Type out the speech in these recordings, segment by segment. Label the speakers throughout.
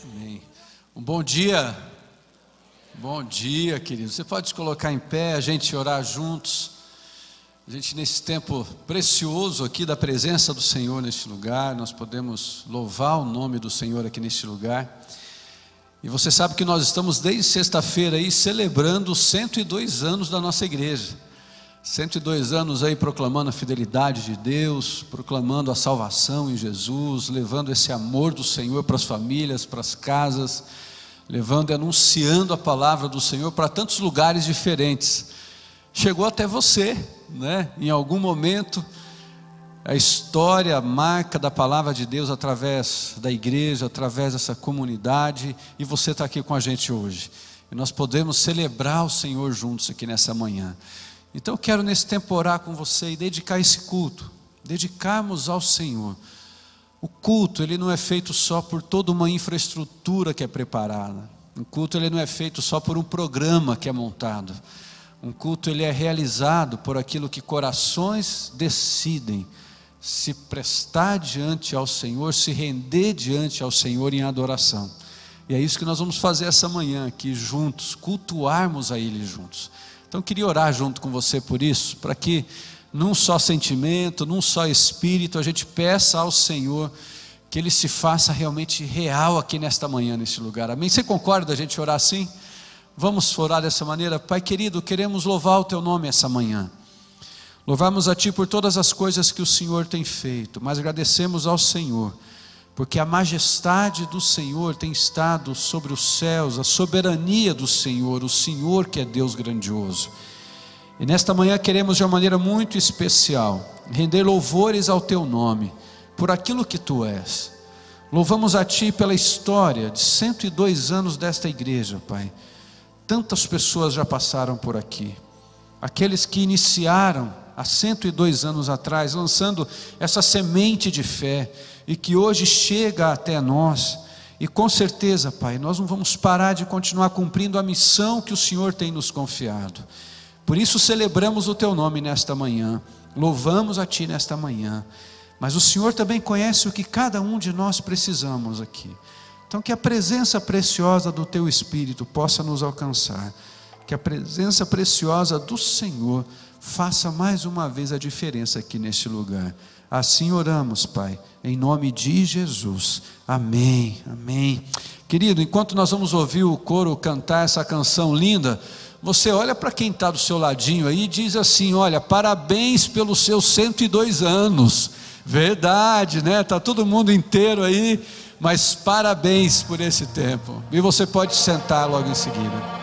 Speaker 1: Amém. Bom dia. Bom dia, querido. Você pode se colocar em pé, a gente orar juntos. A gente, nesse tempo precioso aqui da presença do Senhor neste lugar, nós podemos louvar o nome do Senhor aqui neste lugar. E você sabe que nós estamos desde sexta-feira aí celebrando os 102 anos da nossa igreja. 102 anos aí proclamando a fidelidade de Deus, proclamando a salvação em Jesus, levando esse amor do Senhor para as famílias, para as casas, levando e anunciando a palavra do Senhor para tantos lugares diferentes. Chegou até você, né? Em algum momento, a história, a marca da palavra de Deus através da igreja, através dessa comunidade, e você está aqui com a gente hoje. E nós podemos celebrar o Senhor juntos aqui nessa manhã. Então eu quero nesse tempo orar com você e dedicar esse culto, dedicarmos ao Senhor. O culto, ele não é feito só por toda uma infraestrutura que é preparada. O culto, ele não é feito só por um programa que é montado. Um culto, ele é realizado por aquilo que corações decidem se prestar diante ao Senhor, se render diante ao Senhor em adoração. E é isso que nós vamos fazer essa manhã aqui juntos, cultuarmos a Ele juntos. Então eu queria orar junto com você por isso, para que num só sentimento, num só espírito, a gente peça ao Senhor que Ele se faça realmente real aqui nesta manhã, neste lugar. Amém? Você concorda da gente orar assim? Vamos orar dessa maneira? Pai querido, queremos louvar o Teu nome essa manhã. Louvamos a Ti por todas as coisas que o Senhor tem feito, mas agradecemos ao Senhor, porque a majestade do Senhor tem estado sobre os céus, a soberania do Senhor, o Senhor que é Deus grandioso. E nesta manhã queremos de uma maneira muito especial render louvores ao Teu nome, por aquilo que Tu és. Louvamos a Ti pela história de 102 anos desta igreja, Pai. Tantas pessoas já passaram por aqui, aqueles que iniciaram há 102 anos atrás, lançando essa semente de fé, e que hoje chega até nós, e com certeza, Pai, nós não vamos parar de continuar cumprindo a missão que o Senhor tem nos confiado. Por isso celebramos o Teu nome nesta manhã, louvamos a Ti nesta manhã, mas o Senhor também conhece o que cada um de nós precisamos aqui. Então que a presença preciosa do Teu Espírito possa nos alcançar, que a presença preciosa do Senhor faça mais uma vez a diferença aqui neste lugar. Assim oramos, Pai, em nome de Jesus, amém, amém. Querido, enquanto nós vamos ouvir o coro cantar essa canção linda, você olha para quem está do seu ladinho aí e diz assim: olha, parabéns pelos seus 102 anos, verdade, né? Está todo mundo inteiro aí, mas parabéns por esse tempo. E você pode sentar logo em seguida.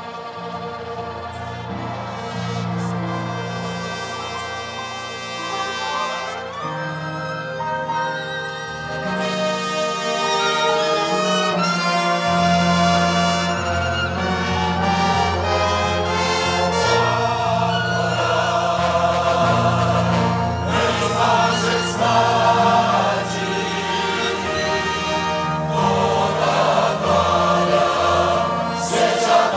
Speaker 2: Seja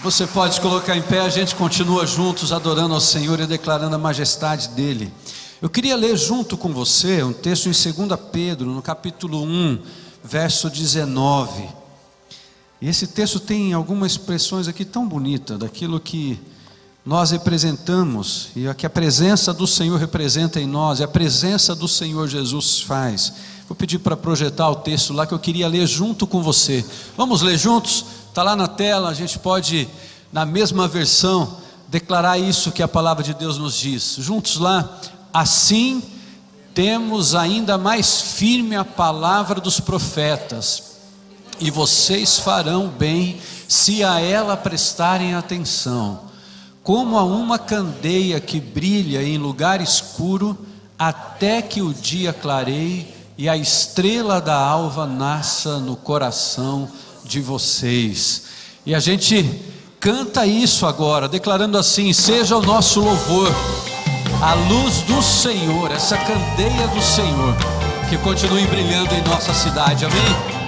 Speaker 1: Você pode se colocar em pé, a gente continua juntos adorando ao Senhor e declarando a majestade dEle. Eu queria ler junto com você um texto em 2 Pedro, no capítulo 1, verso 19. E esse texto tem algumas expressões aqui tão bonitas, daquilo que nós representamos, e que a presença do Senhor representa em nós, e a presença do Senhor Jesus faz. Vou pedir para projetar o texto lá que eu queria ler junto com você. Vamos ler juntos? Está lá na tela, a gente pode, na mesma versão, declarar isso que a palavra de Deus nos diz. Juntos lá. Assim, temos ainda mais firme a palavra dos profetas, e vocês farão bem se a ela prestarem atenção, como a uma candeia que brilha em lugar escuro, até que o dia clareie e a estrela da alva nasça no coração de vocês. E a gente canta isso agora, declarando assim: seja o nosso louvor a luz do Senhor, essa candeia do Senhor, que continue brilhando em nossa cidade, amém?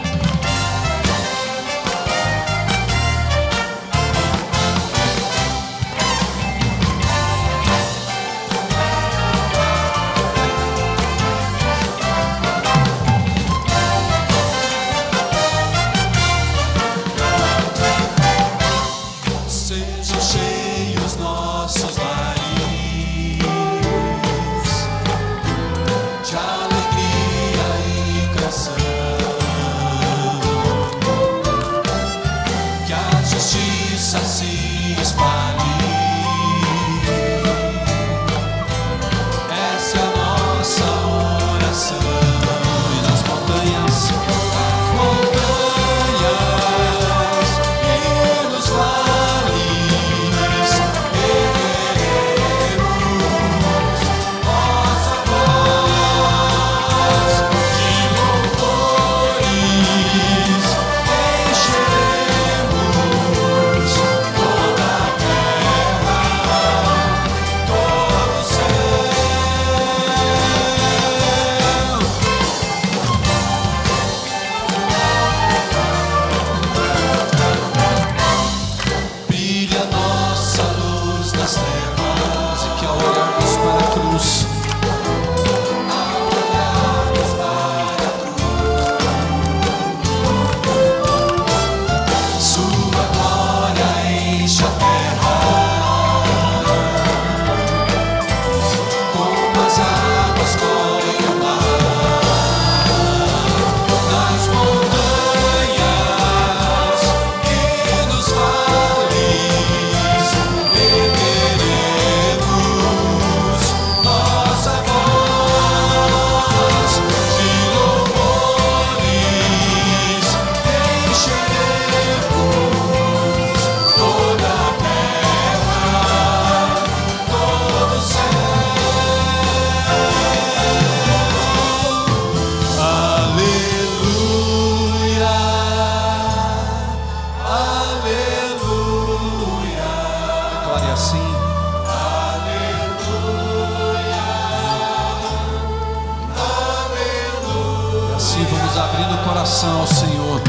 Speaker 2: Ao Senhor,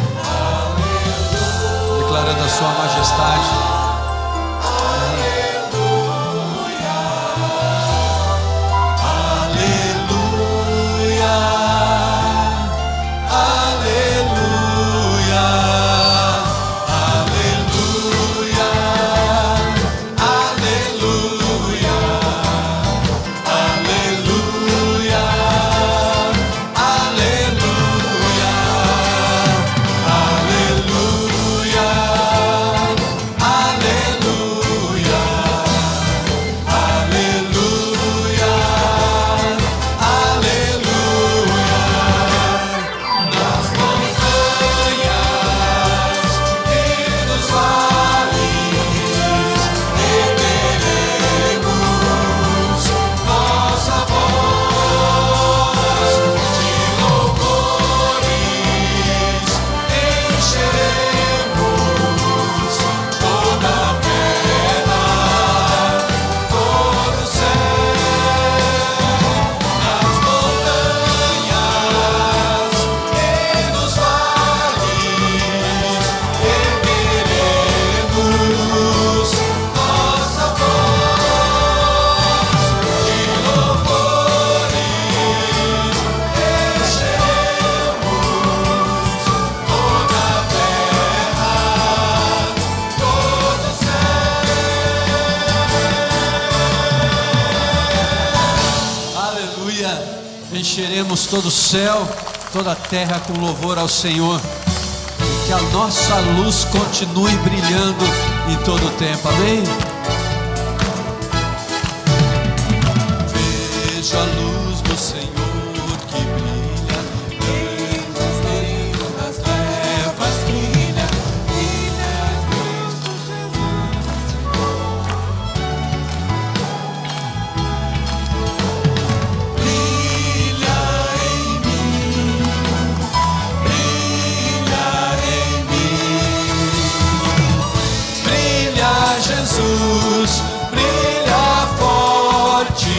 Speaker 2: declarando a sua majestade.
Speaker 3: Aleluia.
Speaker 1: encheremos todo o céu, toda a terra com louvor ao Senhor. E que a nossa luz continue brilhando em todo o tempo. Amém? Vejo a luz do Senhor que brilha no meio das trevas, brilha, brilha Cristo Jesus. Brilha em mim, brilha em mim, brilha Jesus, brilha forte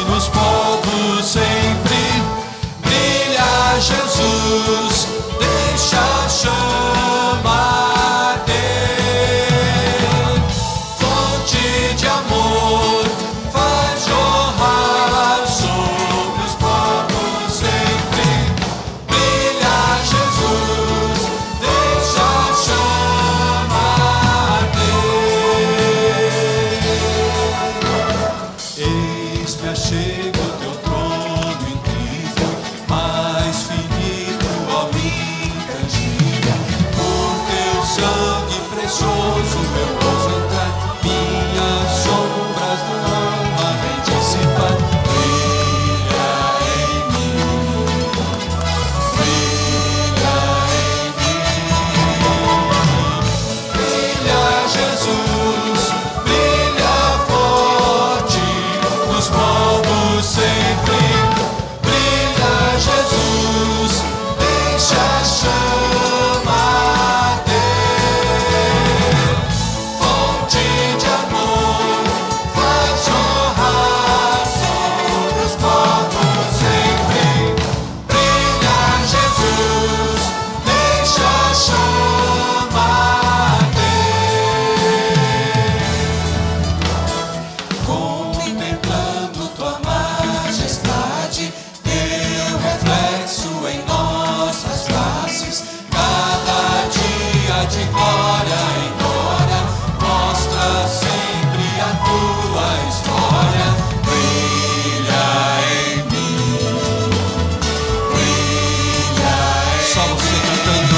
Speaker 1: nos povos sempre, brilha Jesus, deixa a chama arder, fonte de amor, faz jorrar sobre os povos sempre, brilha Jesus, deixa a chama arder. Eis-me achego o teu trono incrível, mais finito, ó intangível. Por teu sangue precioso, meu gozo entrar, minhas sombras da alma vem dissipar. Brilha em mim, brilha em mim, brilha Jesus, brilha forte nos povos sempre, brilha Jesus, deixa a chama arder, fonte de amor, faz jorrar sobre os povos sempre, brilha Jesus, deixa a chama arder. Contemplando tua majestade, teu reflexo em nossas faces, cada dia de glória em glória, mostra sempre a tua história. Brilha em mim, brilha em mim. Só você cantando.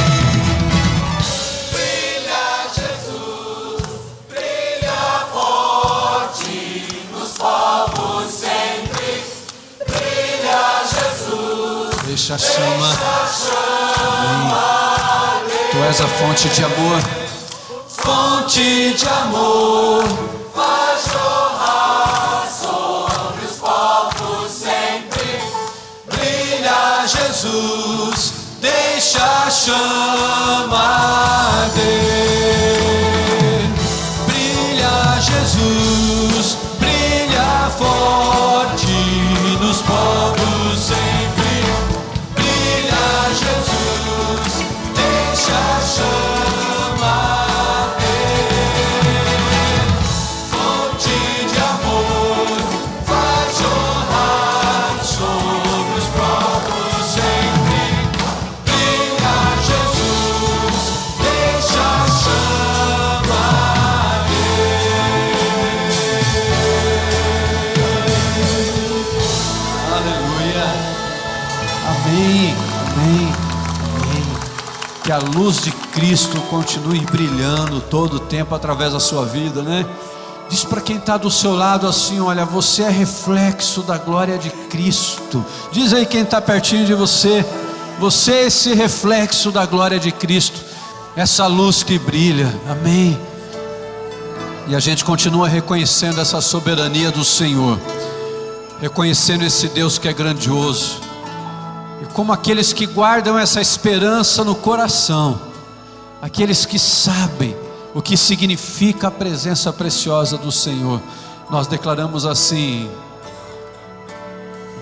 Speaker 1: Brilha Jesus, brilha forte nos povos sempre, brilha Jesus, deixa a chama. Amém. Tu és a fonte de amor, fonte de amor, faz jorrar sobre os povos sempre, brilha Jesus, deixa a chama arder, brilha Jesus, brilha forte nos povos sempre, brilha Jesus, deixa a chama arder, fonte de amor, faz jorrar sobre os povos sempre, brilha Jesus, deixa a chama arder. Aleluia. Amém, amém, amém. Que a luz de Cristo continue brilhando todo o tempo através da sua vida, né? Diz para quem está do seu lado assim: olha, você é reflexo da glória de Cristo. Diz aí quem está pertinho de você: você é esse reflexo da glória de Cristo, essa luz que brilha. Amém. E a gente continua reconhecendo essa soberania do Senhor, reconhecendo esse Deus que é grandioso. E como aqueles que guardam essa esperança no coração, aqueles que sabem o que significa a presença preciosa do Senhor, nós declaramos assim: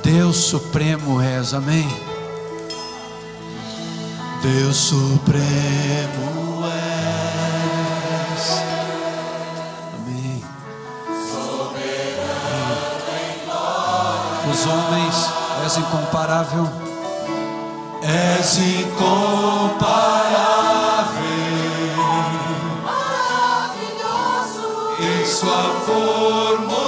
Speaker 1: Deus supremo és. Amém. Deus supremo és. Amém. Soberano em glória. Os homens és incomparável. És incomparável, maravilhoso em sua formosura.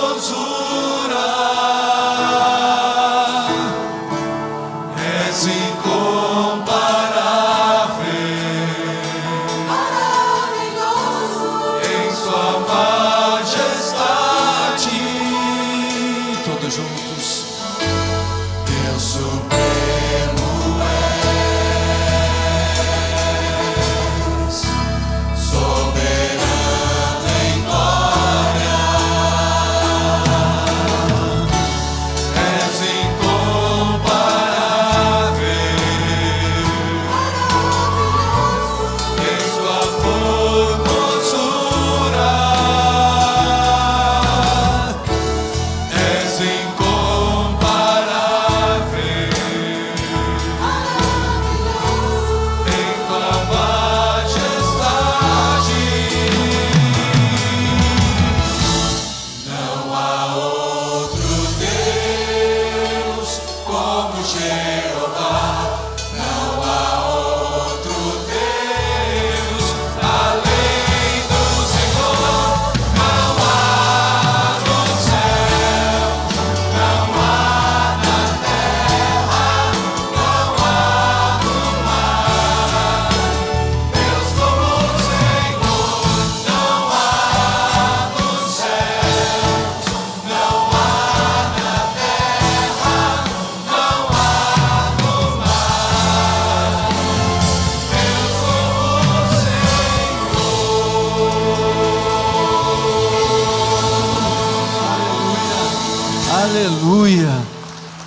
Speaker 1: Aleluia,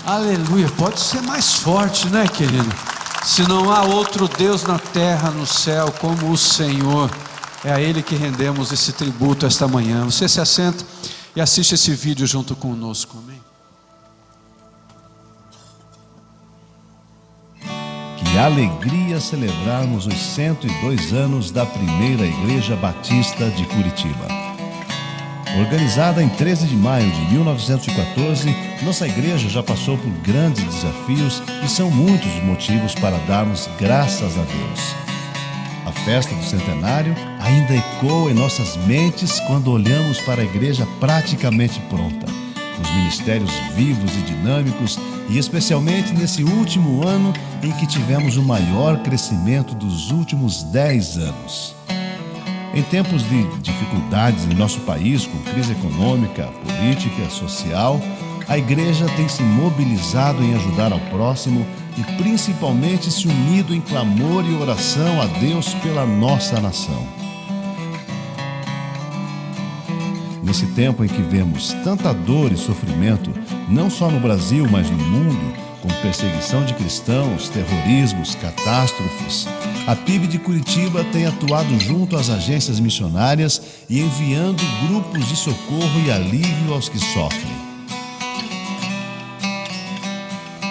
Speaker 1: aleluia. Pode ser mais forte, né, querido? Se não há outro Deus na terra, no céu, como o Senhor, é a Ele que rendemos esse tributo esta manhã. Você se assenta e assiste esse vídeo junto conosco, amém?
Speaker 3: Que alegria celebrarmos os 102 anos da primeira Igreja Batista de Curitiba. Organizada em 13 de maio de 1914, nossa igreja já passou por grandes desafios e são muitos os motivos para darmos graças a Deus. A festa do centenário ainda ecoa em nossas mentes quando olhamos para a igreja praticamente pronta, os ministérios vivos e dinâmicos, e especialmente nesse último ano em que tivemos o maior crescimento dos últimos 10 anos. Em tempos de dificuldades em nosso país, com crise econômica, política, social, a igreja tem se mobilizado em ajudar ao próximo e principalmente se unido em clamor e oração a Deus pela nossa nação. Nesse tempo em que vemos tanta dor e sofrimento, não só no Brasil, mas no mundo, com perseguição de cristãos, terrorismos, catástrofes, a PIB de Curitiba tem atuado junto às agências missionárias e enviando grupos de socorro e alívio aos que sofrem.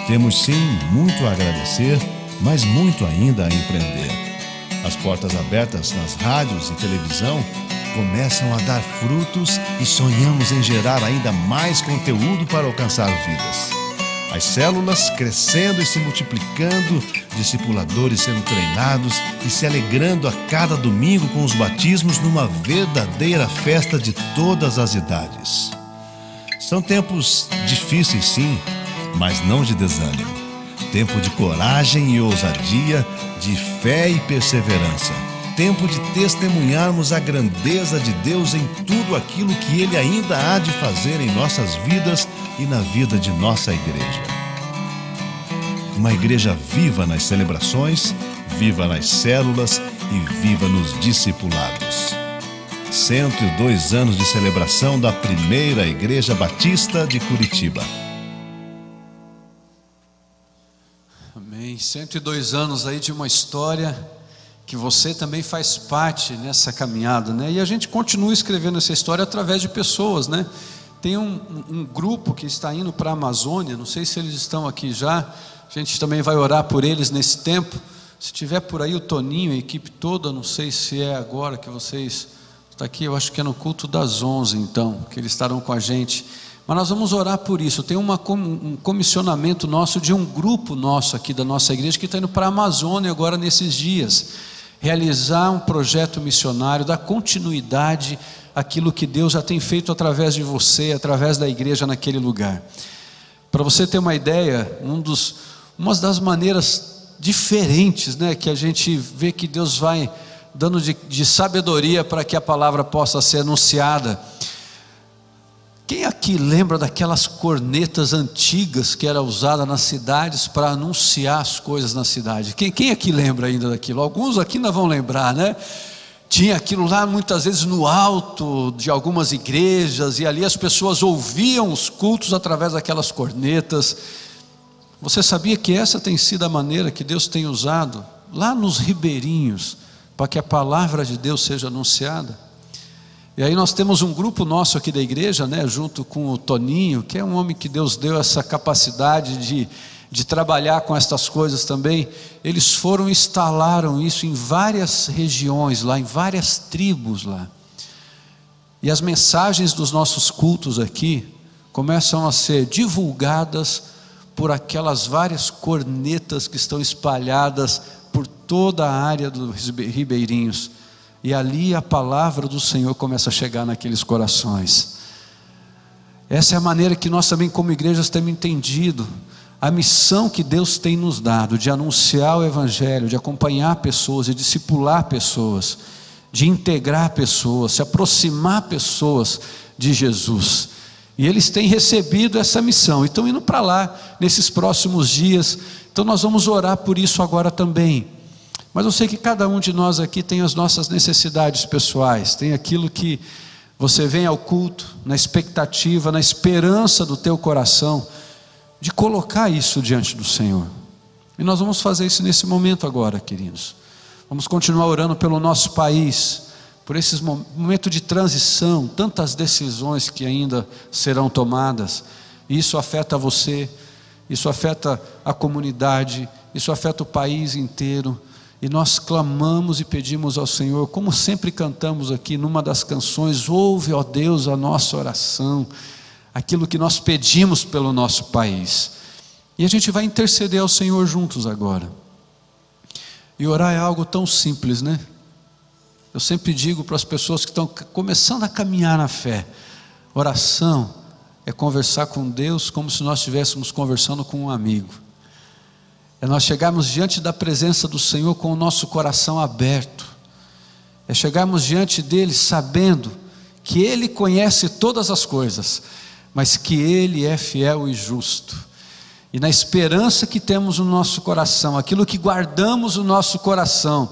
Speaker 3: Temos sim muito a agradecer, mas muito ainda a empreender. As portas abertas nas rádios e televisão começam a dar frutos e sonhamos em gerar ainda mais conteúdo para alcançar vidas. As células crescendo e se multiplicando, discipuladores sendo treinados e se alegrando a cada domingo com os batismos numa verdadeira festa de todas as idades. São tempos difíceis, sim, mas não de desânimo. Tempo de coragem e ousadia, de fé e perseverança. Tempo de testemunharmos a grandeza de Deus em tudo aquilo que Ele ainda há de fazer em nossas vidas e na vida de nossa igreja. Uma igreja viva nas celebrações, viva nas células e viva nos discipulados. 102 anos de celebração da primeira Igreja Batista de Curitiba.
Speaker 1: Amém. 102 anos aí de uma história que você também faz parte nessa caminhada, né? E a gente continua escrevendo essa história através de pessoas, né? Tem um grupo que está indo para a Amazônia, não sei se eles estão aqui já, a gente também vai orar por eles nesse tempo. Se tiver por aí o Toninho, a equipe toda, não sei se é agora que vocês estão aqui, eu acho que é no culto das 11 então, que eles estarão com a gente. Mas nós vamos orar por isso. Tem um comissionamento nosso de um grupo nosso aqui da nossa igreja que está indo para a Amazônia agora nesses dias, realizar um projeto missionário, dar continuidade àquilo que Deus já tem feito através de você, através da igreja naquele lugar. Para você ter uma ideia, uma das maneiras diferentes, né, que a gente vê que Deus vai dando de sabedoria para que a palavra possa ser anunciada. Quem aqui lembra daquelas cornetas antigas que era usada nas cidades para anunciar as coisas na cidade? Quem aqui lembra ainda daquilo? Alguns aqui ainda vão lembrar, né? Tinha aquilo lá muitas vezes no alto de algumas igrejas, e ali as pessoas ouviam os cultos através daquelas cornetas. Você sabia que essa tem sido a maneira que Deus tem usado lá nos ribeirinhos para que a palavra de Deus seja anunciada? E aí nós temos um grupo nosso aqui da igreja, né, junto com o Toninho, que é um homem que Deus deu essa capacidade de trabalhar com estas coisas também. Eles foram e instalaram isso em várias regiões lá, em várias tribos lá. E as mensagens dos nossos cultos aqui começam a ser divulgadas por aquelas várias cornetas que estão espalhadas por toda a área dos ribeirinhos. E ali a palavra do Senhor começa a chegar naqueles corações. Essa é a maneira que nós também como igrejas temos entendido a missão que Deus tem nos dado, de anunciar o Evangelho, de acompanhar pessoas, de discipular pessoas, de integrar pessoas, se aproximar pessoas de Jesus. E eles têm recebido essa missão e estão indo para lá nesses próximos dias. Então nós vamos orar por isso agora também. Mas eu sei que cada um de nós aqui tem as nossas necessidades pessoais, tem aquilo que você vem ao culto na expectativa, na esperança do teu coração de colocar isso diante do Senhor. E nós vamos fazer isso nesse momento agora, queridos. Vamos continuar orando pelo nosso país, por esse momento de transição, tantas decisões que ainda serão tomadas. E isso afeta você, isso afeta a comunidade, isso afeta o país inteiro. E nós clamamos e pedimos ao Senhor, como sempre cantamos aqui numa das canções: ouve, ó Deus, a nossa oração, aquilo que nós pedimos pelo nosso país. E a gente vai interceder ao Senhor juntos agora. E orar é algo tão simples, né? Eu sempre digo para as pessoas que estão começando a caminhar na fé: oração é conversar com Deus como se nós estivéssemos conversando com um amigo. É nós chegarmos diante da presença do Senhor com o nosso coração aberto. É chegarmos diante dele sabendo que Ele conhece todas as coisas, mas que Ele é fiel e justo. E na esperança que temos no nosso coração, aquilo que guardamos no nosso coração,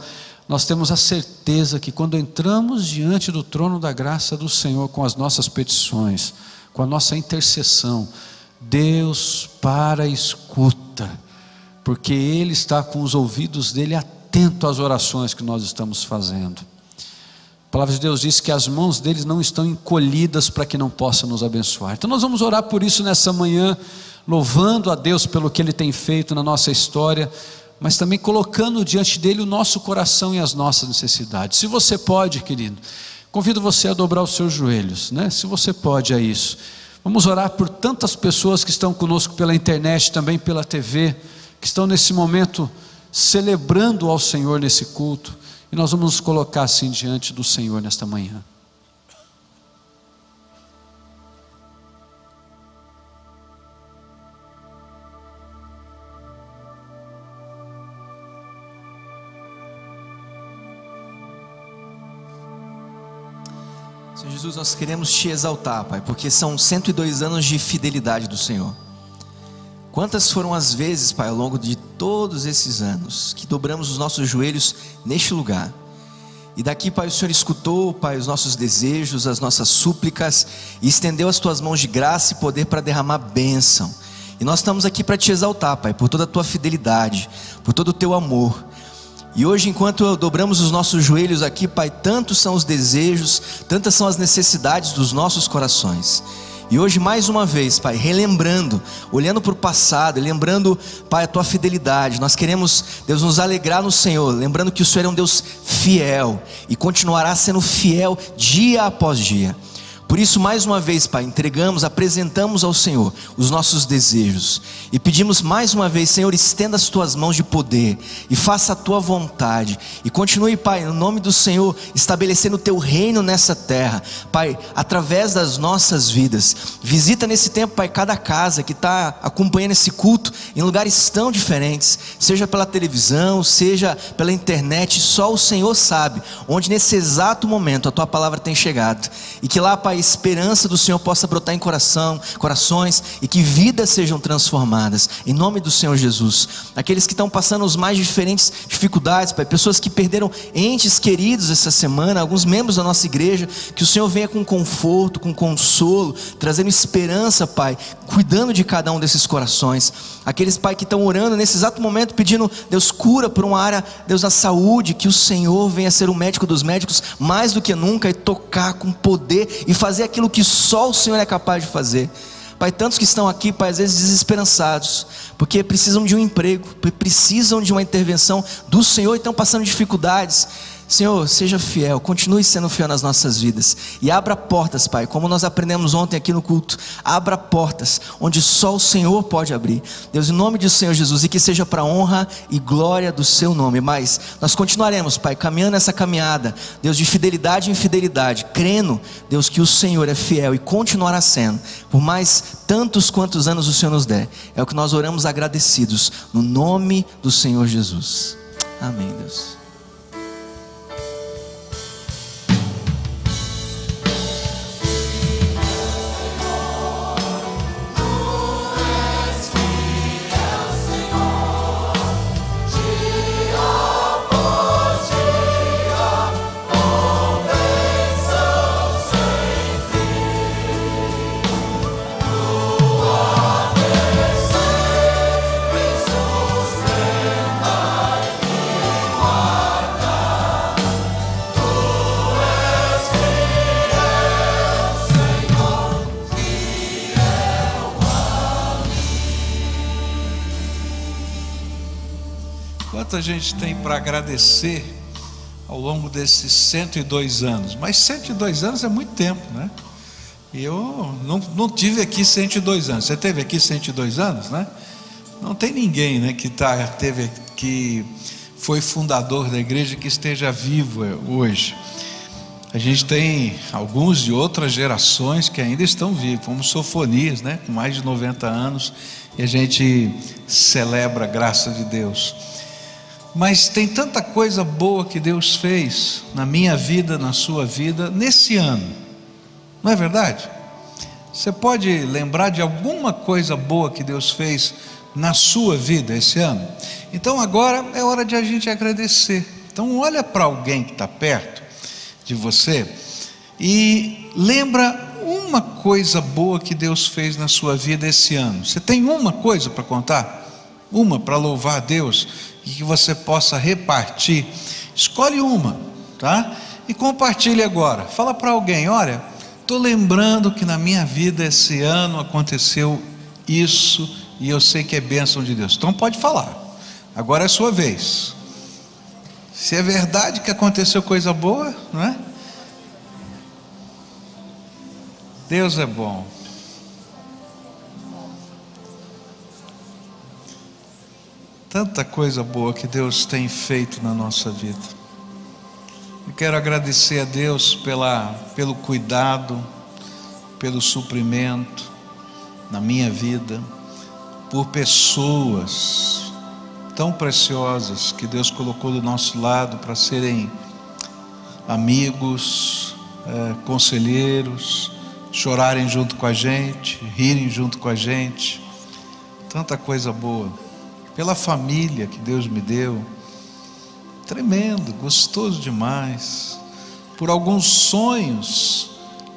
Speaker 1: nós temos a certeza que quando entramos diante do trono da graça do Senhor com as nossas petições, com a nossa intercessão, Deus para e escuta, porque Ele está com os ouvidos dele atento às orações que nós estamos fazendo. A palavra de Deus diz que as mãos deles não estão encolhidas para que não possa nos abençoar. Então nós vamos orar por isso nessa manhã, louvando a Deus pelo que Ele tem feito na nossa história, mas também colocando diante dele o nosso coração e as nossas necessidades. Se você pode, querido, convido você a dobrar os seus joelhos, né? Se você pode, é isso. Vamos orar por tantas pessoas que estão conosco pela internet, também pela TV, que estão nesse momento celebrando ao Senhor nesse culto, e nós vamos nos colocar assim diante do Senhor nesta manhã.
Speaker 4: Senhor Jesus, nós queremos te exaltar, Pai, porque são 102 anos de fidelidade do Senhor. Quantas foram as vezes, Pai, ao longo de todos esses anos, que dobramos os nossos joelhos neste lugar, e daqui, Pai, o Senhor escutou, Pai, os nossos desejos, as nossas súplicas, e estendeu as tuas mãos de graça e poder para derramar bênção. E nós estamos aqui para te exaltar, Pai, por toda a tua fidelidade, por todo o teu amor. E hoje, enquanto dobramos os nossos joelhos aqui, Pai, tantos são os desejos, tantas são as necessidades dos nossos corações. E hoje, mais uma vez, Pai, relembrando, olhando para o passado, lembrando, Pai, a tua fidelidade. Nós queremos, Deus, nos alegrar no Senhor, lembrando que o Senhor é um Deus fiel e continuará sendo fiel dia após dia. Por isso, mais uma vez, Pai, entregamos, apresentamos ao Senhor os nossos desejos e pedimos mais uma vez: Senhor, estenda as tuas mãos de poder e faça a tua vontade, e continue, Pai, no nome do Senhor, estabelecendo o teu reino nessa terra, Pai, através das nossas vidas. Visita nesse tempo, Pai, cada casa que está acompanhando esse culto em lugares tão diferentes, seja pela televisão, seja pela internet. Só o Senhor sabe onde nesse exato momento a tua palavra tem chegado, e que lá, Pai, a esperança do Senhor possa brotar em corações, e que vidas sejam transformadas, em nome do Senhor Jesus. Aqueles que estão passando as mais diferentes dificuldades, Pai, pessoas que perderam entes queridos essa semana, alguns membros da nossa igreja, que o Senhor venha com conforto, com consolo, trazendo esperança, Pai, cuidando de cada um desses corações. Aqueles, Pai, que estão orando nesse exato momento, pedindo, Deus, cura por uma área, Deus, da saúde, que o Senhor venha ser o médico dos médicos mais do que nunca, e tocar com poder e fazer aquilo que só o Senhor é capaz de fazer. Pai, tantos que estão aqui, Pai, às vezes desesperançados, porque precisam de um emprego, precisam de uma intervenção do Senhor e estão passando dificuldades. Senhor, seja fiel, continue sendo fiel nas nossas vidas, e abra portas, Pai, como nós aprendemos ontem aqui no culto. Abra portas onde só o Senhor pode abrir, Deus, em nome do Senhor Jesus, e que seja para honra e glória do seu nome. Mas nós continuaremos, Pai, caminhando essa caminhada, Deus, de fidelidade em fidelidade, crendo, Deus, que o Senhor é fiel e continuará sendo, por mais tantos quantos anos o Senhor nos der. É o que nós oramos agradecidos, no nome do Senhor Jesus. Amém, Deus.
Speaker 1: quanto a gente tem para agradecer ao longo desses 102 anos. Mas 102 anos é muito tempo, né? E eu não tive aqui 102 anos. Você teve aqui 102 anos, né? Não tem ninguém, né, que foi fundador da igreja que esteja vivo hoje. A gente tem alguns de outras gerações que ainda estão vivos, como Sofonias, né, com mais de 90 anos, e a gente celebra a graça de Deus. Mas tem tanta coisa boa que Deus fez na minha vida, na sua vida, nesse ano, não é verdade? Você pode lembrar de alguma coisa boa que Deus fez na sua vida esse ano? Então agora é hora de a gente agradecer. Então olha para alguém que está perto de você e lembra uma coisa boa que Deus fez na sua vida esse ano. Você tem uma coisa para contar? Uma para louvar a Deus e que você possa repartir? Escolhe uma, tá? E compartilhe agora. Fala para alguém: olha, estou lembrando que na minha vida esse ano aconteceu isso e eu sei que é bênção de Deus. Então pode falar, agora é a sua vez. Se é verdade que aconteceu coisa boa, não é? Deus é bom. Tanta coisa boa que Deus tem feito na nossa vida. Eu quero agradecer a Deus pelo cuidado, pelo suprimento na minha vida, por pessoas tão preciosas que Deus colocou do nosso lado para serem amigos, conselheiros, chorarem junto com a gente, rirem junto com a gente. Tanta coisa boa. Pela família que Deus me deu, tremendo, gostoso demais. Por alguns sonhos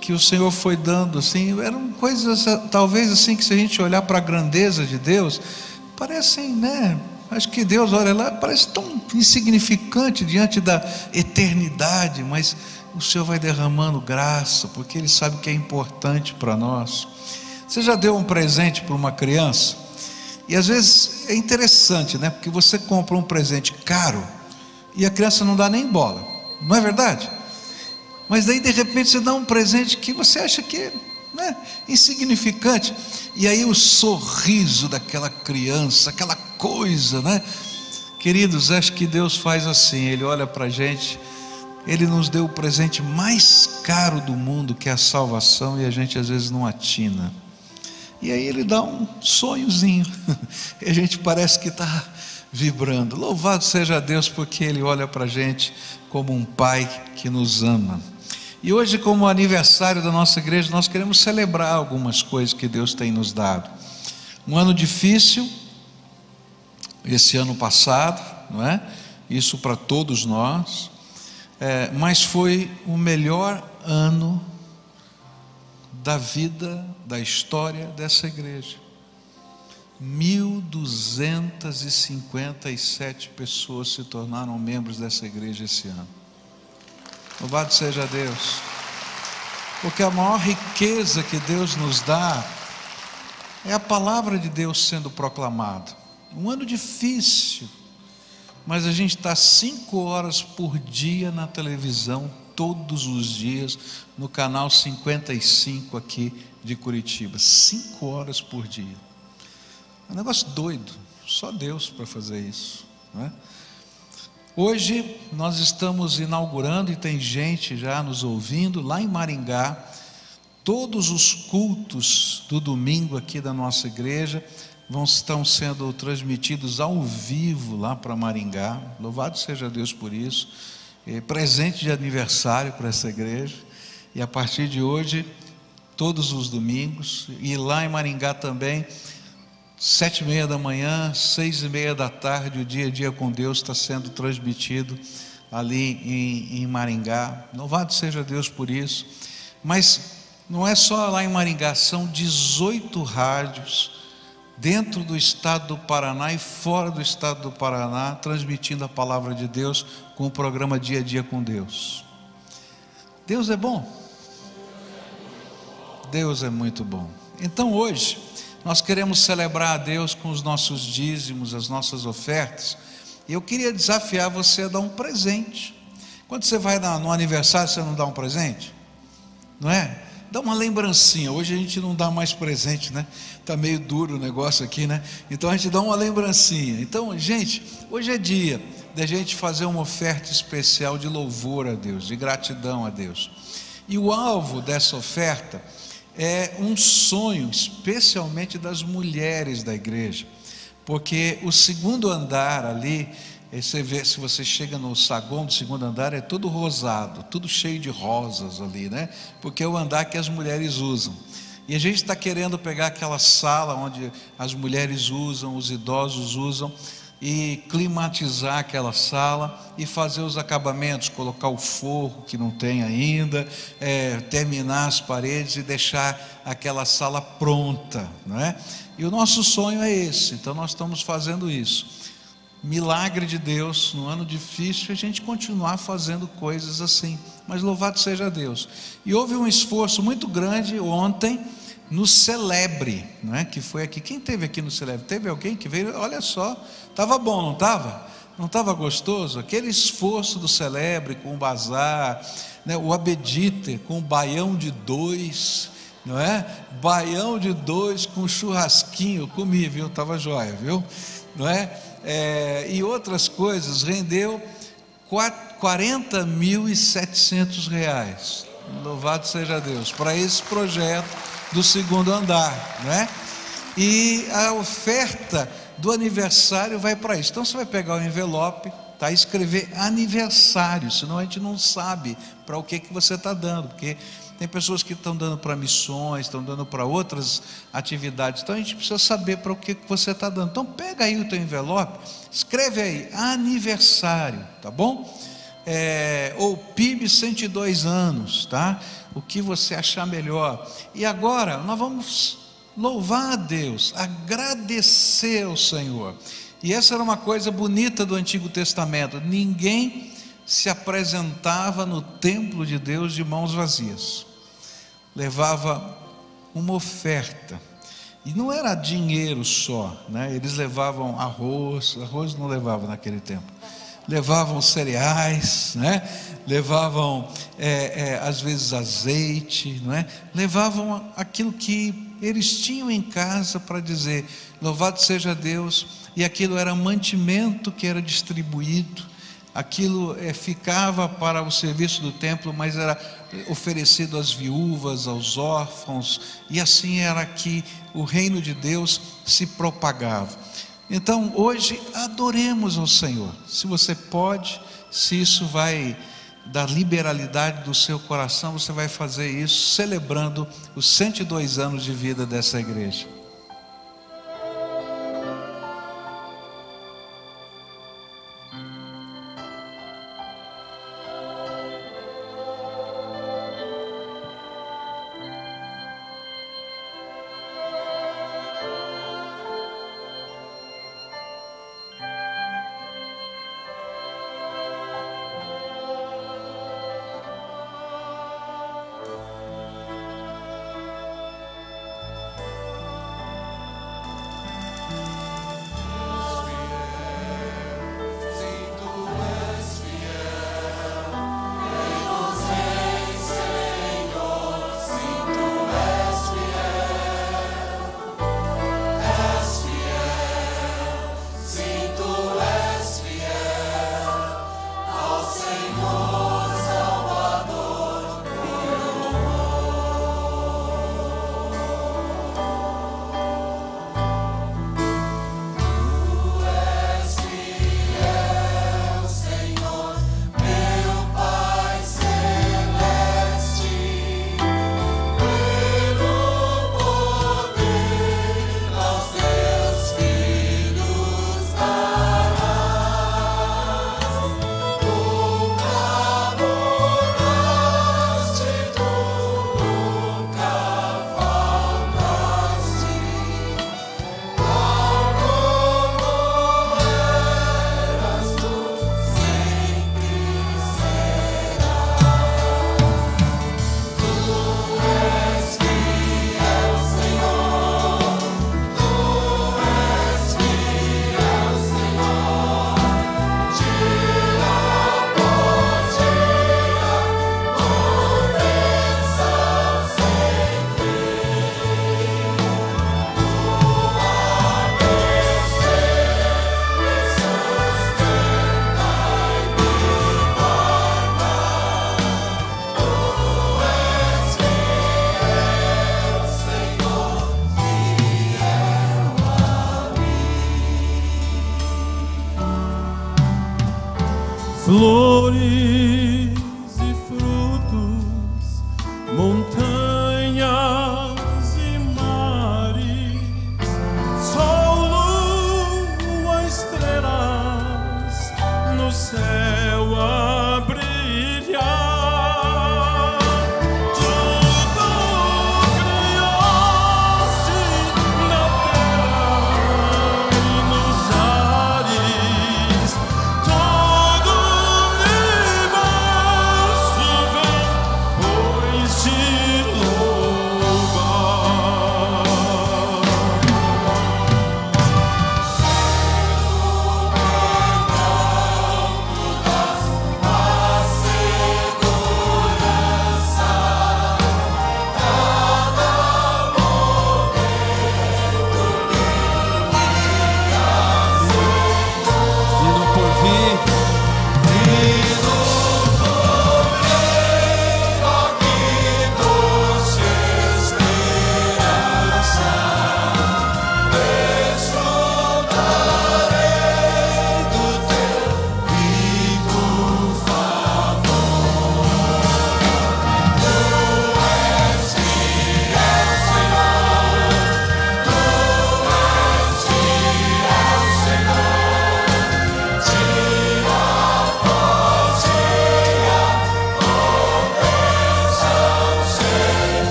Speaker 1: que o Senhor foi dando, assim, eram coisas talvez assim que, se a gente olhar para a grandeza de Deus, parecem, né? Acho que Deus olha lá, parece tão insignificante diante da eternidade, mas o Senhor vai derramando graça, porque Ele sabe que é importante para nós. Você já deu um presente para uma criança? E às vezes é interessante, né? Porque você compra um presente caro e a criança não dá nem bola, não é verdade? Mas daí de repente você dá um presente que você acha que, né, insignificante, e aí o sorriso daquela criança, aquela coisa, né? Queridos, acho que Deus faz assim. Ele olha para a gente, Ele nos deu o presente mais caro do mundo, que é a salvação, e a gente às vezes não atina. E aí Ele dá um sonhozinho e a gente parece que está vibrando. Louvado seja Deus, porque Ele olha para a gente como um Pai que nos ama. E hoje, como aniversário da nossa igreja, nós queremos celebrar algumas coisas que Deus tem nos dado. Um ano difícil, esse ano passado, não é? Isso para todos nós, mas foi o melhor ano da vida, da história dessa igreja. 1.257 pessoas se tornaram membros dessa igreja esse ano. Louvado seja Deus, porque a maior riqueza que Deus nos dá é a palavra de Deus sendo proclamada. Um ano difícil, mas a gente está 5 horas por dia na televisão, todos os dias, no canal 55 aqui de Curitiba. 5 horas por dia. É um negócio doido, só Deus para fazer isso, não é? Hoje nós estamos inaugurando, e tem gente já nos ouvindo, lá em Maringá, todos os cultos do domingo aqui da nossa igreja estão sendo transmitidos ao vivo lá para Maringá. Louvado seja Deus por isso. Presente de aniversário para essa igreja. E a partir de hoje, todos os domingos, e lá em Maringá também, 7h30 da manhã, 6h30 da tarde, o Dia a Dia com Deus está sendo transmitido ali em Maringá. Louvado seja Deus por isso. Mas não é só lá em Maringá, são 18 rádios dentro do estado do Paraná e fora do estado do Paraná, transmitindo a palavra de Deus com o programa Dia a Dia com Deus. Deus é bom. Deus é muito bom. Então hoje nós queremos celebrar a Deus com os nossos dízimos, as nossas ofertas,
Speaker 5: E eu queria desafiar você a dar um presente. Quando você vai no aniversário, você não dá um presente? Não é? Dá uma lembrancinha. Hoje a gente não dá mais presente, né? Está meio duro o negócio aqui, né? Então a gente dá uma lembrancinha. Então, gente, hoje é dia da gente fazer uma oferta especial de louvor a Deus, de gratidão a Deus. E o alvo dessa oferta é um sonho, especialmente das mulheres da igreja, porque o segundo andar ali, você vê, se você chega no saguão do segundo andar, é todo rosado, tudo cheio de rosas ali, né? Porque é o andar que as mulheres usam. E a gente está querendo pegar aquela sala onde as mulheres usam, os idosos usam, e climatizar aquela sala e fazer os acabamentos, colocar o forro que não tem ainda, terminar as paredes e deixar aquela sala pronta, não é? E o nosso sonho é esse, então nós estamos fazendo isso. Milagre de Deus, no ano difícil, a gente continuar fazendo coisas assim, mas louvado seja Deus. E houve um esforço muito grande ontem no Celebre, não é? Que foi aqui. Quem teve aqui no Celebre? Teve alguém que veio? Olha só, estava bom, não estava? Não estava gostoso? Aquele esforço do Celebre com o bazar, né? O Abedite com o baião de 2, não é? Baião de 2 com churrasquinho, eu comi, viu? Estava jóia, viu? Não é? E outras coisas, rendeu R$40.700, louvado seja Deus, para esse projeto do segundo andar, né? E a oferta do aniversário vai para isso. Então você vai pegar o envelope, tá? Escrever aniversário, senão a gente não sabe para o que você está dando, porque tem pessoas que estão dando para missões, estão dando para outras atividades. Então a gente precisa saber para o que você está dando. Então pega aí o teu envelope, escreve aí, aniversário, tá bom? Ou PIB 102 anos, tá? O que você achar melhor. E agora nós vamos louvar a Deus, agradecer ao Senhor. E essa era uma coisa bonita do Antigo Testamento. Ninguém se apresentava no templo de Deus de mãos vazias. Levava uma oferta. E não era dinheiro só, né? Eles levavam arroz não levava naquele tempo. Levavam cereais, né? Levavam às vezes azeite, não é? Levavam aquilo que eles tinham em casa para dizer louvado seja Deus, e aquilo era mantimento que era distribuído, aquilo ficava para o serviço do templo, mas era oferecido às viúvas, aos órfãos, e assim era que o reino de Deus se propagava. Então hoje adoremos ao Senhor, se você pode, se isso vai dar liberalidade do seu coração, você vai fazer isso celebrando os 102 anos de vida dessa igreja.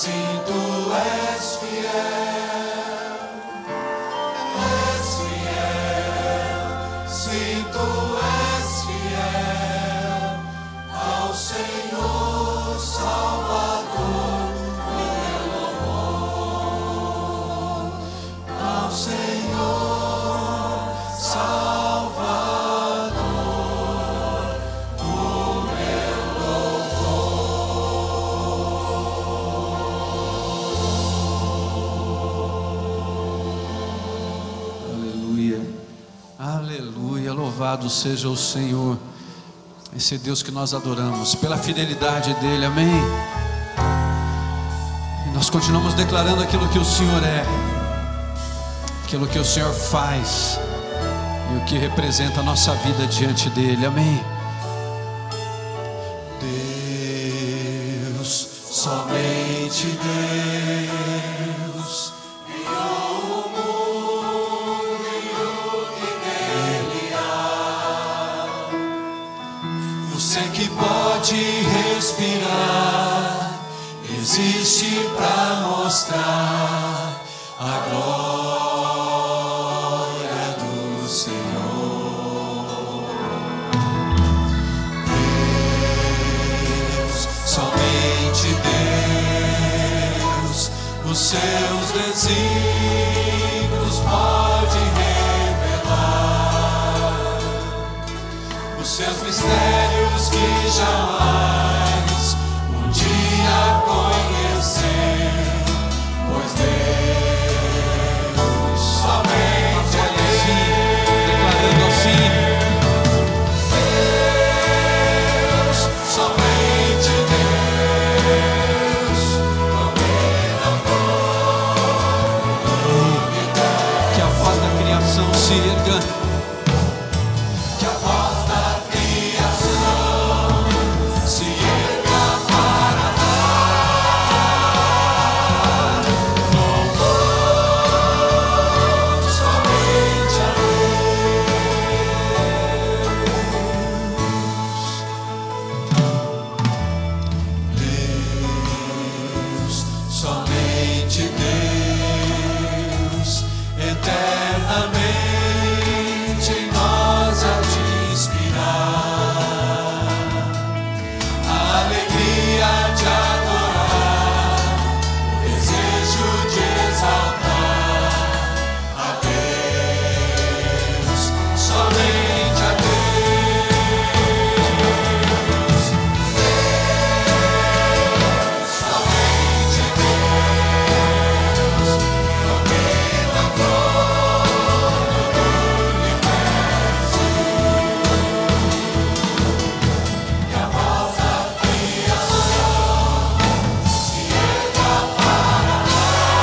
Speaker 6: Sim, tu és fiel, sim, tu és fiel ao Senhor Salvador, meu louvor, ao Senhor Salvador, o meu
Speaker 1: Aleluia, aleluia, louvado seja o Senhor, esse Deus que nós adoramos, pela fidelidade dEle, amém? E nós continuamos declarando aquilo que o Senhor é, aquilo que o Senhor faz, e o que representa a nossa vida diante dEle, amém?
Speaker 6: Deus, somente Deus, criou o mundo e o que nele há. Você que pode respirar, existe para mostrar a glória do Senhor. Deus, somente Deus, os seus desígnios pode revelar, os seus mistérios que jamais um dia conhecer, pois Deus somente é
Speaker 1: Declarando assim,
Speaker 6: Deus, somente Deus, domina
Speaker 1: que a voz da criação se erga,
Speaker 6: que a voz da criação se erga para dar louvor somente a Deus, somente Deus, eternamente em nós há de inspirar a alegria de adorar, o desejo de exaltar a Deus, somente a Deus, somente Deus, domina o trono do universo, que a voz da criação se erga para dar louvor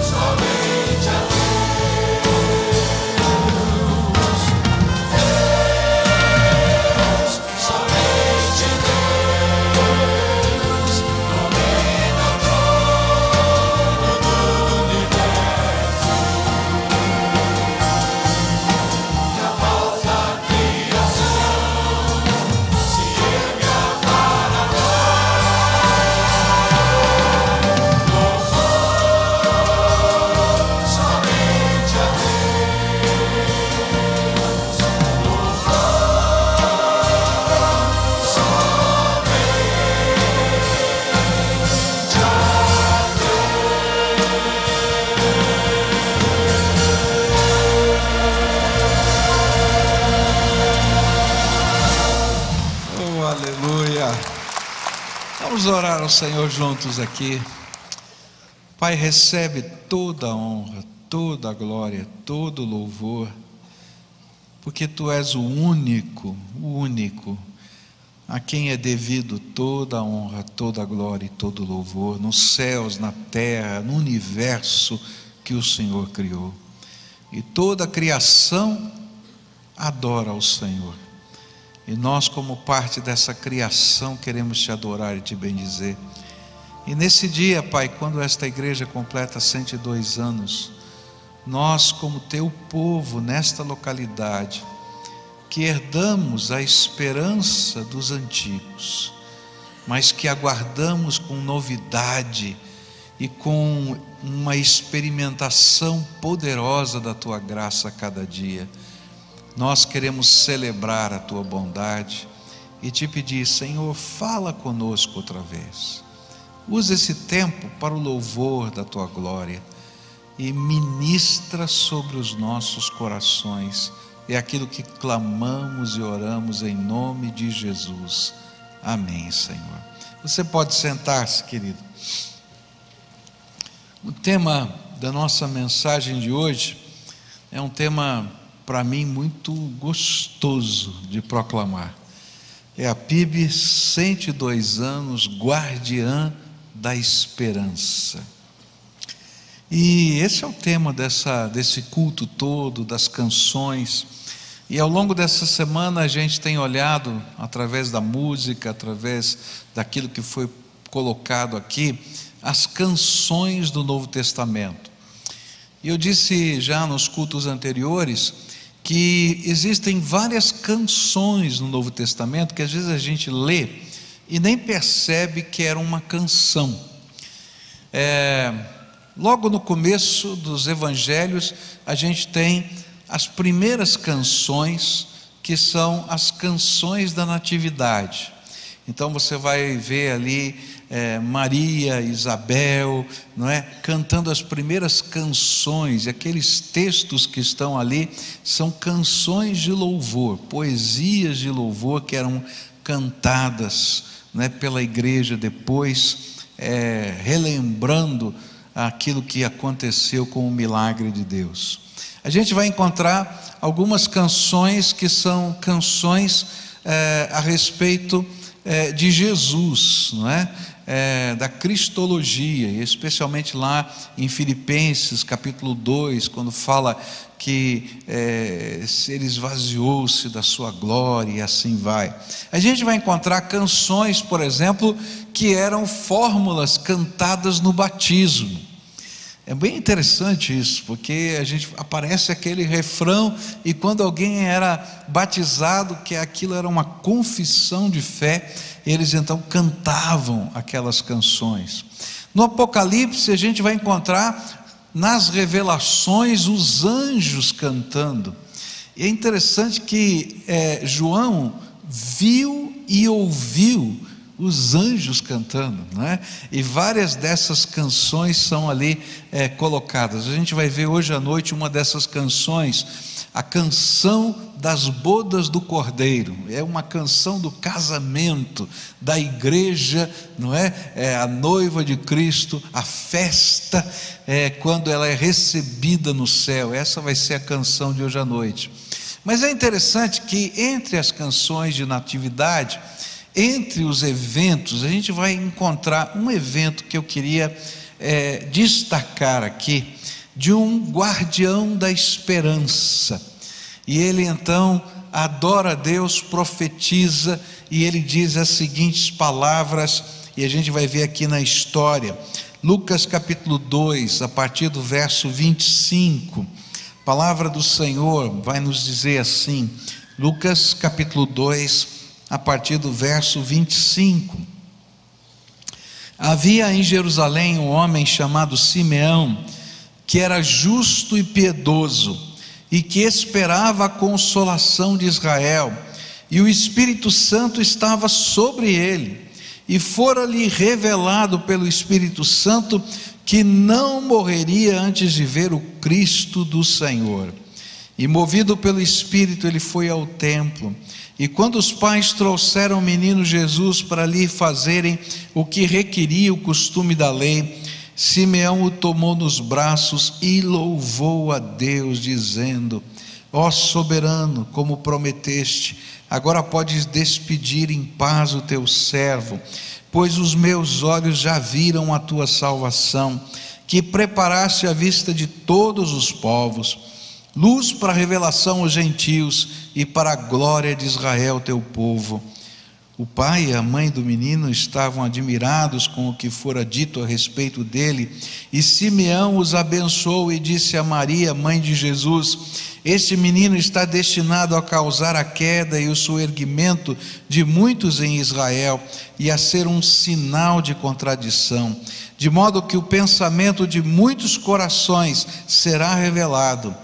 Speaker 6: somente a Deus, somente Deus, domina o trono do universo, que a voz da criação se erga para dar louvor somente a Deus,
Speaker 5: Oh, aleluia. Vamos orar ao Senhor juntos aqui. Pai, recebe toda a honra, toda a glória, todo o louvor, porque Tu és o único a quem é devido toda a honra, toda a glória e todo o louvor, nos céus, na terra, no universo que o Senhor criou. E toda a criação adora ao Senhor. E nós, como parte dessa criação, queremos Te adorar e Te bendizer. E nesse dia, Pai, quando esta igreja completa 102 anos, nós, como Teu povo nesta localidade, que herdamos a esperança dos antigos, mas que aguardamos com novidade e com uma experimentação poderosa da Tua graça a cada dia. Nós queremos celebrar a Tua bondade e te pedir: Senhor, fala conosco outra vez. Usa esse tempo para o louvor da Tua glória e ministra sobre os nossos corações. É aquilo que clamamos e oramos em nome de Jesus. Amém, Senhor. Você pode sentar-se, querido. O tema da nossa mensagem de hoje é um tema, para mim, muito gostoso de proclamar. É a PIB 102 anos, guardiã da esperança. E esse é o tema desse culto todo, das canções. E ao longo dessa semana a gente tem olhado, através da música, através daquilo que foi colocado aqui, as canções do Novo Testamento. E eu disse já nos cultos anteriores que existem várias canções no Novo Testamento que às vezes a gente lê e nem percebe que era uma canção. Logo no começo dos evangelhos a gente tem as primeiras canções, que são as canções da natividade. Então você vai ver ali Maria, Isabel, não é? Cantando as primeiras canções. E aqueles textos que estão ali são canções de louvor, poesias de louvor que eram cantadas, não é, pela igreja depois, relembrando aquilo que aconteceu com o milagre de Deus. A gente vai encontrar algumas canções que são canções a respeito de Jesus, não é? Da cristologia, e especialmente lá em Filipenses capítulo 2, quando fala que ele esvaziou-se da sua glória e assim vai. A gente vai encontrar canções, por exemplo, que eram fórmulas cantadas no batismo. É bem interessante isso, porque aparece aquele refrão, e quando alguém era batizado, que aquilo era uma confissão de fé, eles então cantavam aquelas canções. No Apocalipse a gente vai encontrar nas revelações os anjos cantando. E é interessante que João viu e ouviu os anjos cantando, né? E várias dessas canções são ali colocadas. A gente vai ver hoje à noite uma dessas canções, a canção das bodas do Cordeiro. É uma canção do casamento da igreja, não é? É a noiva de Cristo, a festa, quando ela é recebida no céu. Essa vai ser a canção de hoje à noite. Mas é interessante que entre as canções de natividade, entre os eventos, a gente vai encontrar um evento que eu queria destacar aqui, de um guardião da esperança. E ele então adora a Deus, profetiza, e ele diz as seguintes palavras, e a gente vai ver aqui na história. Lucas capítulo 2, a partir do verso 25, a palavra do Senhor vai nos dizer assim, Lucas capítulo 2, a partir do verso 25. Havia em Jerusalém um homem chamado Simeão, que era justo e piedoso, e que esperava a consolação de Israel, e o Espírito Santo estava sobre ele, e fora-lhe revelado pelo Espírito Santo que não morreria antes de ver o Cristo do Senhor. E movido pelo Espírito ele foi ao templo, e quando os pais trouxeram o menino Jesus para lhe fazerem o que requeria o costume da lei, Simeão o tomou nos braços e louvou a Deus, dizendo: ó soberano, como prometeste, agora podes despedir em paz o teu servo, pois os meus olhos já viram a tua salvação, que preparaste à vista de todos os povos, luz para a revelação aos gentios e para a glória de Israel teu povo. O pai e a mãe do menino estavam admirados com o que fora dito a respeito dele, e Simeão os abençoou e disse a Maria, mãe de Jesus: Este menino está destinado a causar a queda e o soerguimento de muitos em Israel e a ser um sinal de contradição, de modo que o pensamento de muitos corações será revelado.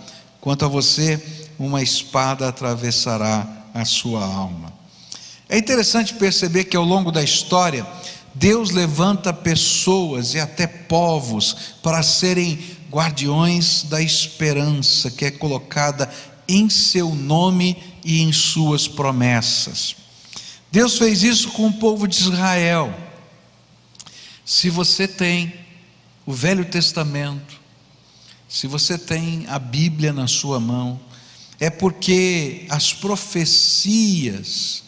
Speaker 5: Quanto a você, uma espada atravessará a sua alma. É interessante perceber que ao longo da história, Deus levanta pessoas e até povos para serem guardiões da esperança que é colocada em seu nome e em suas promessas. Deus fez isso com o povo de Israel. Se você tem o Velho Testamento, se você tem a Bíblia na sua mão, é porque as profecias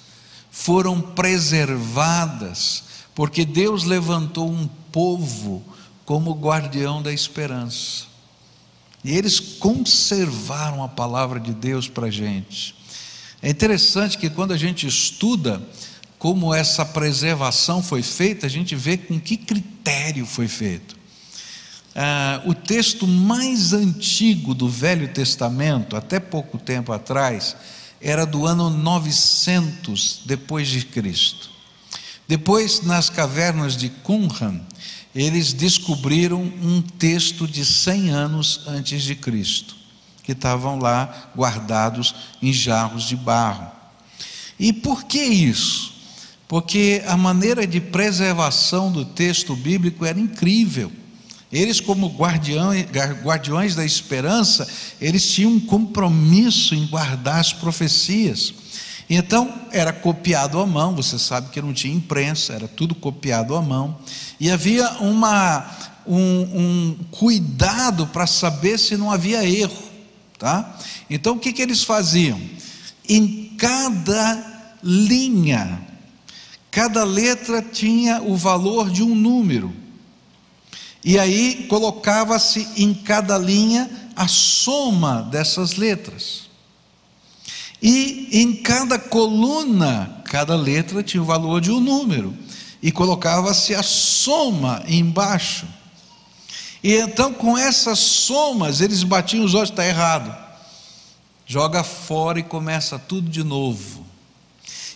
Speaker 5: foram preservadas, porque Deus levantou um povo como guardião da esperança, e eles conservaram a palavra de Deus para a gente. É interessante que quando a gente estuda como essa preservação foi feita, a gente vê com que critério foi feito. O texto mais antigo do Velho Testamento, até pouco tempo atrás, era do ano 900 depois de Cristo. Depois, nas cavernas de Qumran, eles descobriram um texto de 100 anos antes de Cristo, que estavam lá guardados em jarros de barro. E por que isso? Porque a maneira de preservação do texto bíblico era incrível. Eles, como guardiões da esperança, eles tinham um compromisso em guardar as profecias. Então era copiado à mão. Você sabe que não tinha imprensa, era tudo copiado à mão, e havia um cuidado para saber se não havia erro, tá? Então o que eles faziam? Em cada linha, cada letra tinha o valor de um número, e aí colocava-se em cada linha a soma dessas letras. E em cada coluna, cada letra tinha o valor de um número, e colocava-se a soma embaixo. E então, com essas somas, eles batiam os olhos: está errado, joga fora e começa tudo de novo.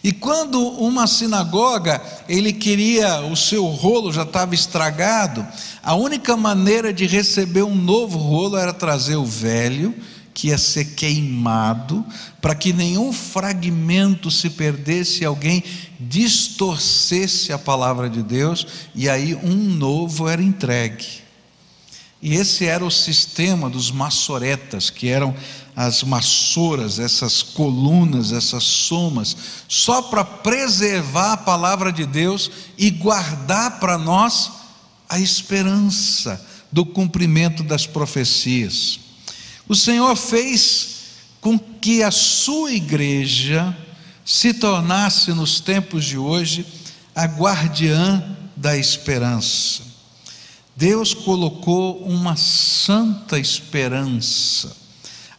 Speaker 5: E quando uma sinagoga, ele queria, o seu rolo já estava estragado, a única maneira de receber um novo rolo era trazer o velho, que ia ser queimado, para que nenhum fragmento se perdesse e alguém distorcesse a palavra de Deus, e aí um novo era entregue. E esse era o sistema dos maçoretas, que eram as maçoras, essas colunas, essas somas, só para preservar a palavra de Deus e guardar para nós a esperança do cumprimento das profecias. O Senhor fez com que a sua igreja se tornasse, nos tempos de hoje, a guardiã da esperança. Deus colocou uma santa esperança,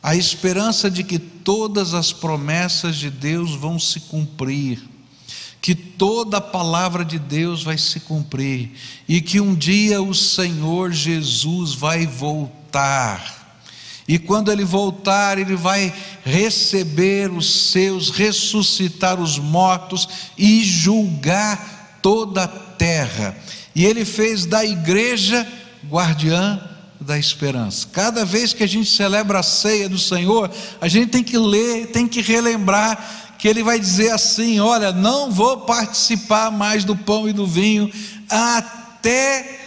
Speaker 5: a esperança de que todas as promessas de Deus vão se cumprir, que toda a palavra de Deus vai se cumprir, e que um dia o Senhor Jesus vai voltar. E quando Ele voltar, Ele vai receber os seus, ressuscitar os mortos e julgar toda a terra. E Ele fez da igreja guardiã da esperança. Cada vez que a gente celebra a ceia do Senhor, a gente tem que ler, tem que relembrar que Ele vai dizer assim: olha, não vou participar mais do pão e do vinho até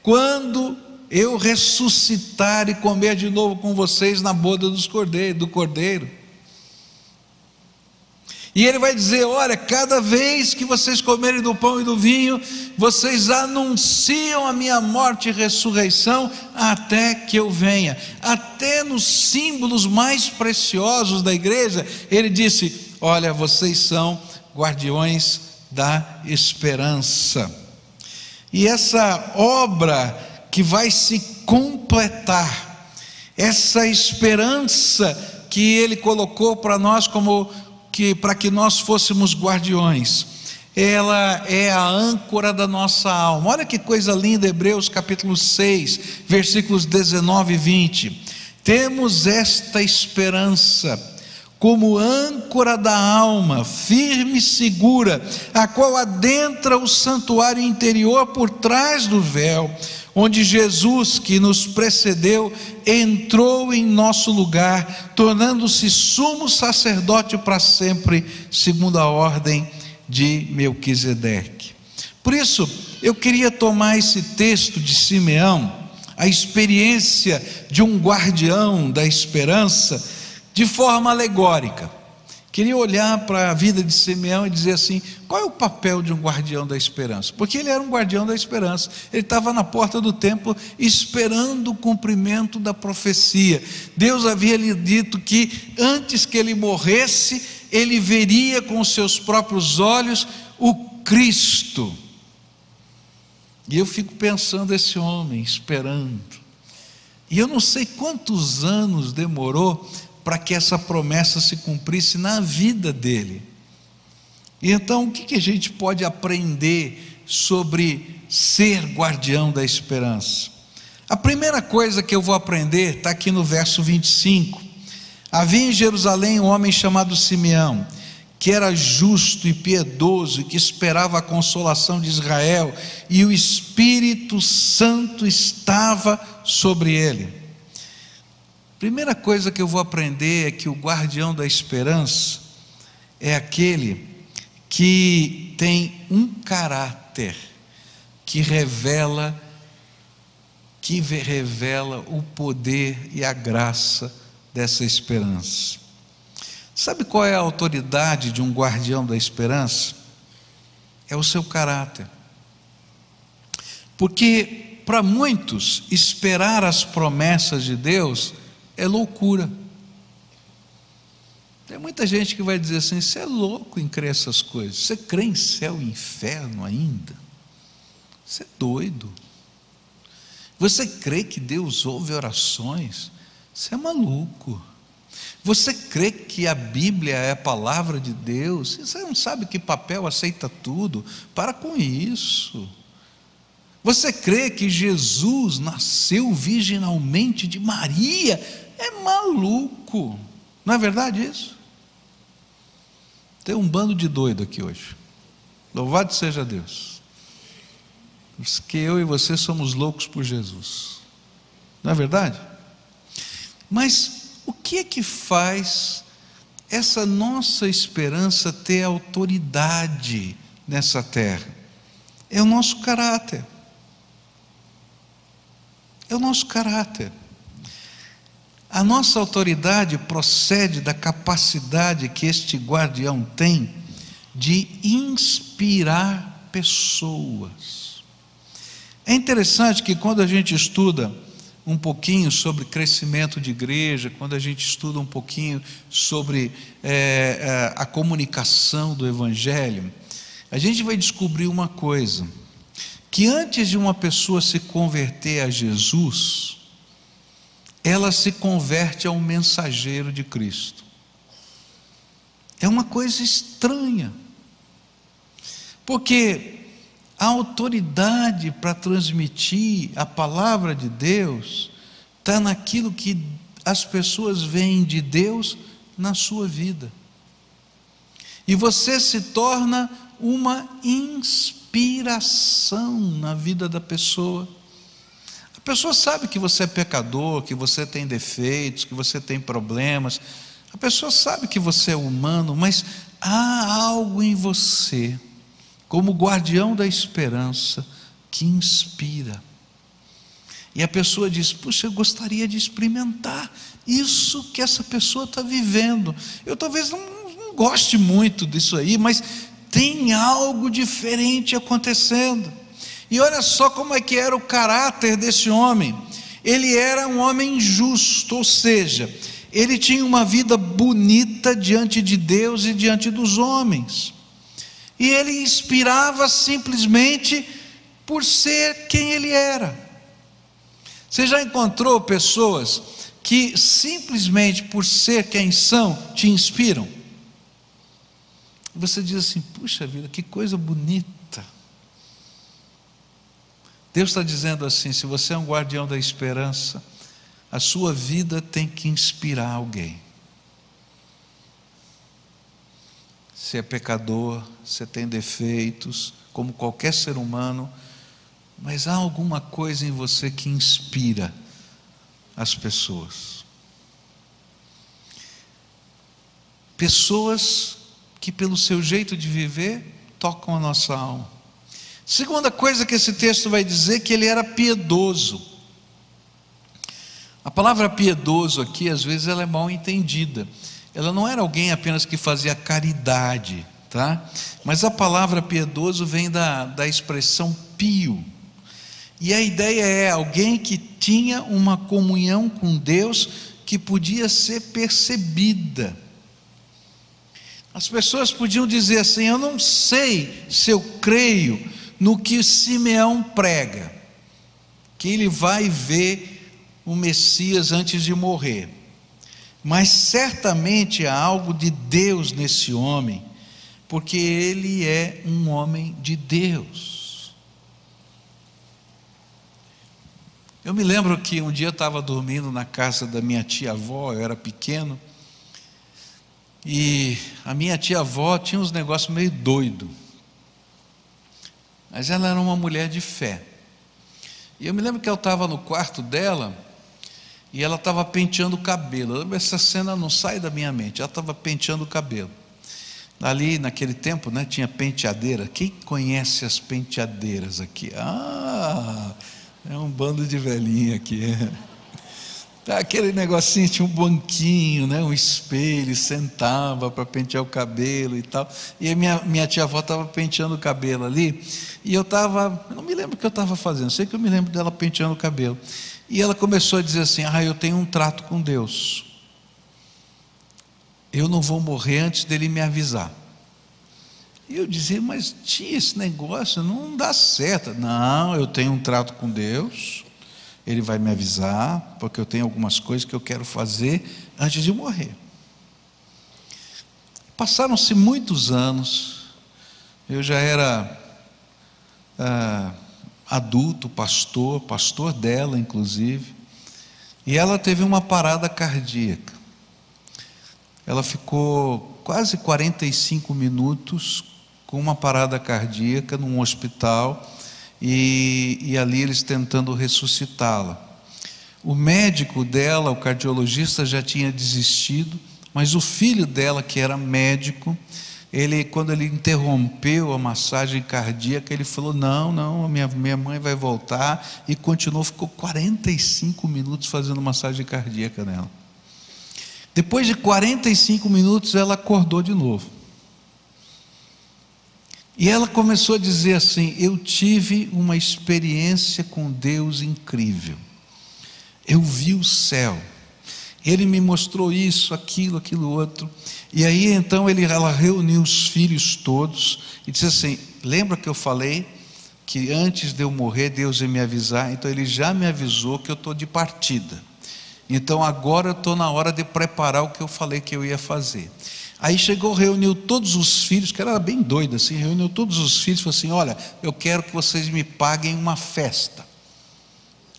Speaker 5: quando eu ressuscitar e comer de novo com vocês na boda do cordeiro. E Ele vai dizer: olha, cada vez que vocês comerem do pão e do vinho, vocês anunciam a minha morte e ressurreição até que eu venha. Até nos símbolos mais preciosos da igreja, Ele disse: olha, vocês são guardiões da esperança. E essa obra que vai se completar, essa esperança que Ele colocou para nós para que nós fôssemos guardiões, ela é a âncora da nossa alma. Olha que coisa linda, Hebreus capítulo 6, versículos 19 e 20. temos esta esperança como âncora da alma, firme e segura, a qual adentra o santuário interior por trás do véu, onde Jesus, que nos precedeu, entrou em nosso lugar, tornando-se sumo sacerdote para sempre, segundo a ordem de Melquisedeque. Por isso, eu queria tomar esse texto de Simeão, a experiência de um guardião da esperança, de forma alegórica. Queria olhar para a vida de Simeão e dizer assim: qual é o papel de um guardião da esperança? Porque ele era um guardião da esperança, ele estava na porta do templo esperando o cumprimento da profecia. Deus havia lhe dito que antes que ele morresse, ele veria com os seus próprios olhos o Cristo. E eu fico pensando esse homem esperando, e eu não sei quantos anos demorou para que essa promessa se cumprisse na vida dele. E então, o que a gente pode aprender sobre ser guardião da esperança? A primeira coisa que eu vou aprender está aqui no verso 25. Havia em Jerusalém um homem chamado Simeão, que era justo e piedoso, e que esperava a consolação de Israel, e o Espírito Santo estava sobre ele. Primeira coisa que eu vou aprender é que o guardião da esperança é aquele que tem um caráter que revela o poder e a graça dessa esperança. Sabe qual é a autoridade de um guardião da esperança? É o seu caráter. Porque para muitos, esperar as promessas de Deus é loucura. Tem muita gente que vai dizer assim: você é louco em crer essas coisas, você crê em céu e inferno ainda? Você é doido. Você crê que Deus ouve orações? Você é maluco. Você crê que a Bíblia é a palavra de Deus? Você não sabe que papel aceita tudo? Para com isso. Você crê que Jesus nasceu virginalmente de Maria? É maluco. Não é verdade isso? Tem um bando de doido aqui hoje. Louvado seja Deus. Que eu e você somos loucos por Jesus. Não é verdade? Mas o que é que faz essa nossa esperança ter autoridade nessa terra? É o nosso caráter. É o nosso caráter. A nossa autoridade procede da capacidade que este guardião tem de inspirar pessoas. É interessante que quando a gente estuda um pouquinho sobre crescimento de igreja, quando a gente estuda um pouquinho sobre a comunicação do Evangelho, a gente vai descobrir uma coisa: que antes de uma pessoa se converter a Jesus, ela se converte ao mensageiro de Cristo. É uma coisa estranha, porque a autoridade para transmitir a palavra de Deus está naquilo que as pessoas veem de Deus na sua vida, e você se torna uma inspiração na vida da pessoa. A pessoa sabe que você é pecador, que você tem defeitos, que você tem problemas. A pessoa sabe que você é humano, mas há algo em você, como guardião da esperança, que inspira. E a pessoa diz: puxa, eu gostaria de experimentar isso que essa pessoa está vivendo. Eu talvez não goste muito disso aí, mas tem algo diferente acontecendo. E olha só como é que era o caráter desse homem. Ele era um homem justo, ou seja, ele tinha uma vida bonita diante de Deus e diante dos homens. E ele inspirava simplesmente por ser quem ele era. Você já encontrou pessoas que simplesmente por ser quem são te inspiram? Você diz assim: puxa vida, que coisa bonita. Deus está dizendo assim: se você é um guardião da esperança, a sua vida tem que inspirar alguém. Você é pecador, você tem defeitos, como qualquer ser humano, mas há alguma coisa em você que inspira as pessoas. Pessoas que, pelo seu jeito de viver, tocam a nossa alma. Segunda coisa que esse texto vai dizer, que ele era piedoso. A palavra piedoso aqui, às vezes, ela é mal entendida. Ela não era alguém apenas que fazia caridade, tá? Mas a palavra piedoso vem da expressão pio. E a ideia é alguém que tinha uma comunhão com Deus que podia ser percebida. As pessoas podiam dizer assim: eu não sei se eu creio no que Simeão prega, que ele vai ver o Messias antes de morrer, mas certamente há algo de Deus nesse homem, porque ele é um homem de Deus. Eu me lembro que um dia eu estava dormindo na casa da minha tia-avó, eu era pequeno, e a minha tia-avó tinha uns negócios meio doidos, mas ela era uma mulher de fé. E eu me lembro que eu estava no quarto dela, e ela estava penteando o cabelo. Essa cena não sai da minha mente. Ela estava penteando o cabelo. Ali naquele tempo, né, tinha penteadeira. Quem conhece as penteadeiras aqui? Ah, é um bando de velhinha aqui. Aquele negocinho, tinha um banquinho, né, um espelho, sentava para pentear o cabelo e tal. E a minha tia-avó estava penteando o cabelo ali, e eu não me lembro o que eu estava fazendo, sei que eu me lembro dela penteando o cabelo. E ela começou a dizer assim: eu tenho um trato com Deus, eu não vou morrer antes dele me avisar. E eu dizia: mas tia, esse negócio não dá certo. Não, eu tenho um trato com Deus, ele vai me avisar, porque eu tenho algumas coisas que eu quero fazer antes de morrer. Passaram-se muitos anos, eu já era adulto, pastor dela inclusive, e ela teve uma parada cardíaca. Ela ficou quase 45 minutos com uma parada cardíaca num hospital, e ali eles tentando ressuscitá-la. O médico dela, o cardiologista, já tinha desistido, mas o filho dela, que era médico, quando ele interrompeu a massagem cardíaca, ele falou: não, minha mãe vai voltar, e continuou, ficou 45 minutos fazendo massagem cardíaca nela. Depois de 45 minutos ela acordou de novo, e ela começou a dizer assim: eu tive uma experiência com Deus incrível, eu vi o céu, ele me mostrou isso, aquilo outro. E aí então ela reuniu os filhos todos e disse assim: lembra que eu falei que antes de eu morrer Deus ia me avisar? Então ele já me avisou que eu estou de partida, então agora eu estou na hora de preparar o que eu falei que eu ia fazer. Aí reuniu todos os filhos, que era bem doido assim, reuniu todos os filhos e falou assim: olha, eu quero que vocês me paguem uma festa,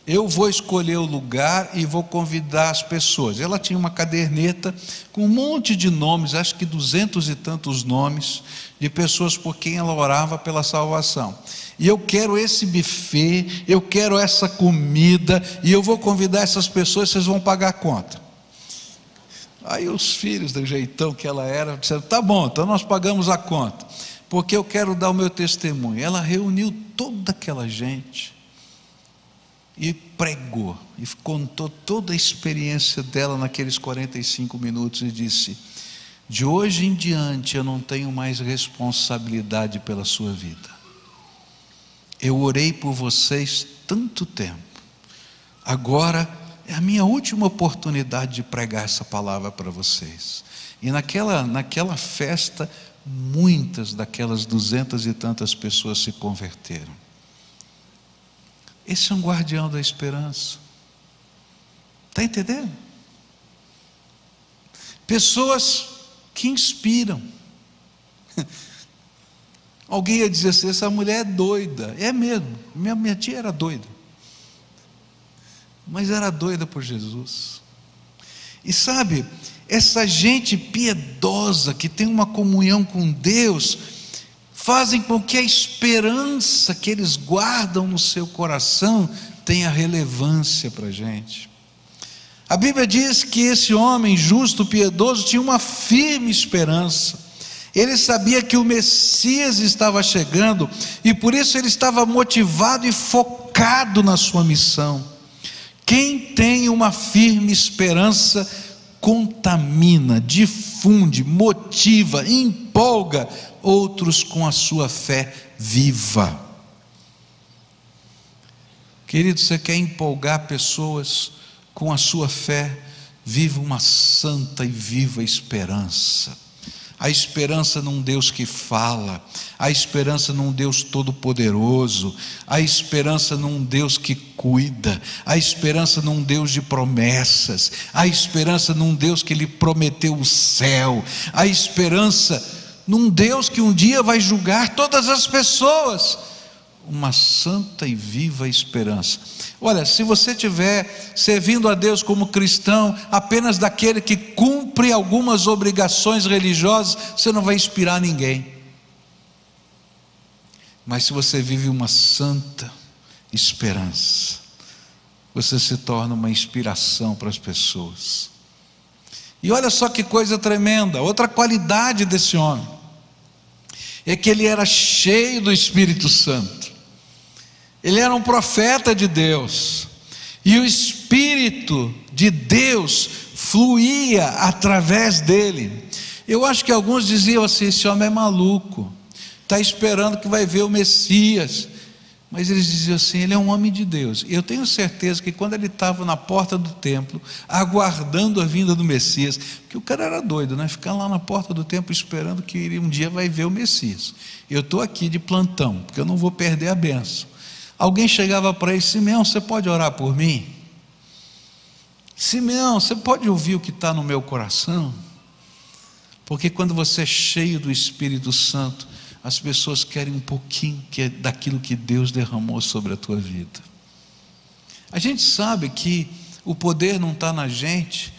Speaker 5: eu vou escolher o lugar e vou convidar as pessoas. Ela tinha uma caderneta com um monte de nomes, acho que 200 e tantos nomes, de pessoas por quem ela orava pela salvação. E eu quero esse buffet, eu quero essa comida, e eu vou convidar essas pessoas, vocês vão pagar a conta. Aí os filhos, do jeitão que ela era, disseram: tá bom, então nós pagamos a conta, porque eu quero dar o meu testemunho. Ela reuniu toda aquela gente e pregou, e contou toda a experiência dela naqueles 45 minutos e disse: de hoje em diante eu não tenho mais responsabilidade pela sua vida, eu orei por vocês tanto tempo, agora é a minha última oportunidade de pregar essa palavra para vocês. E naquela festa, muitas daquelas 200 e tantas pessoas se converteram. Esse é um guardião da esperança. Está entendendo? Pessoas que inspiram. Alguém ia dizer assim: essa mulher é doida. É mesmo, minha tia era doida. mas era doida por Jesus. E sabe, essa gente piedosa que tem uma comunhão com Deus, fazem com que a esperança que eles guardam no seu coração tenha relevância para a gente. A Bíblia diz que esse homem justo, piedoso, tinha uma firme esperança. Ele sabia que o Messias estava chegando e por isso ele estava motivado e focado na sua missão. Quem tem uma firme esperança contamina, difunde, motiva, empolga outros com a sua fé viva. Querido, você quer empolgar pessoas com a sua fé? Viva uma santa e viva esperança. A esperança num Deus que fala, a esperança num Deus todo-poderoso, a esperança num Deus que cuida, a esperança num Deus de promessas, a esperança num Deus que lhe prometeu o céu, a esperança num Deus que um dia vai julgar todas as pessoas. Uma santa e viva esperança. Olha, se você estiver servindo a Deus como cristão, apenas daquele que cumpre algumas obrigações religiosas, você não vai inspirar ninguém. Mas se você vive uma santa esperança, você se torna uma inspiração para as pessoas. E olha só que coisa tremenda, outra qualidade desse homem, é que ele era cheio do Espírito Santo. Ele era um profeta de Deus, e o Espírito de Deus fluía através dele. Eu acho que alguns diziam assim: esse homem é maluco, está esperando que vai ver o Messias. Mas eles diziam assim: ele é um homem de Deus. E eu tenho certeza que quando ele estava na porta do templo, aguardando a vinda do Messias, porque o cara era doido, né? Ficar lá na porta do templo esperando que um dia vai ver o Messias. Eu estou aqui de plantão, porque eu não vou perder a bênção. Alguém chegava para ele: Simeão, você pode orar por mim? Simeão, você pode ouvir o que está no meu coração? Porque quando você é cheio do Espírito Santo, as pessoas querem um pouquinho daquilo que Deus derramou sobre a tua vida. A gente sabe que o poder não está na gente,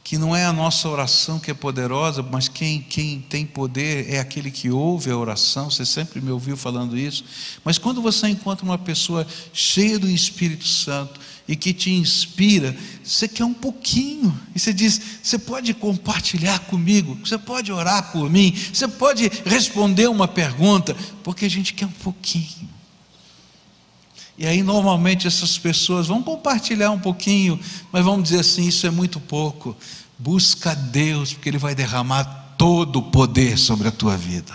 Speaker 5: que não é a nossa oração que é poderosa, mas quem tem poder é aquele que ouve a oração. Você sempre me ouviu falando isso. Mas quando você encontra uma pessoa cheia do Espírito Santo e que te inspira, você quer um pouquinho, e você diz: você pode compartilhar comigo, você pode orar por mim, você pode responder uma pergunta, porque a gente quer um pouquinho. E aí normalmente essas pessoas vão compartilhar um pouquinho, mas vão dizer assim: isso é muito pouco. Busca a Deus, porque Ele vai derramar todo o poder sobre a tua vida.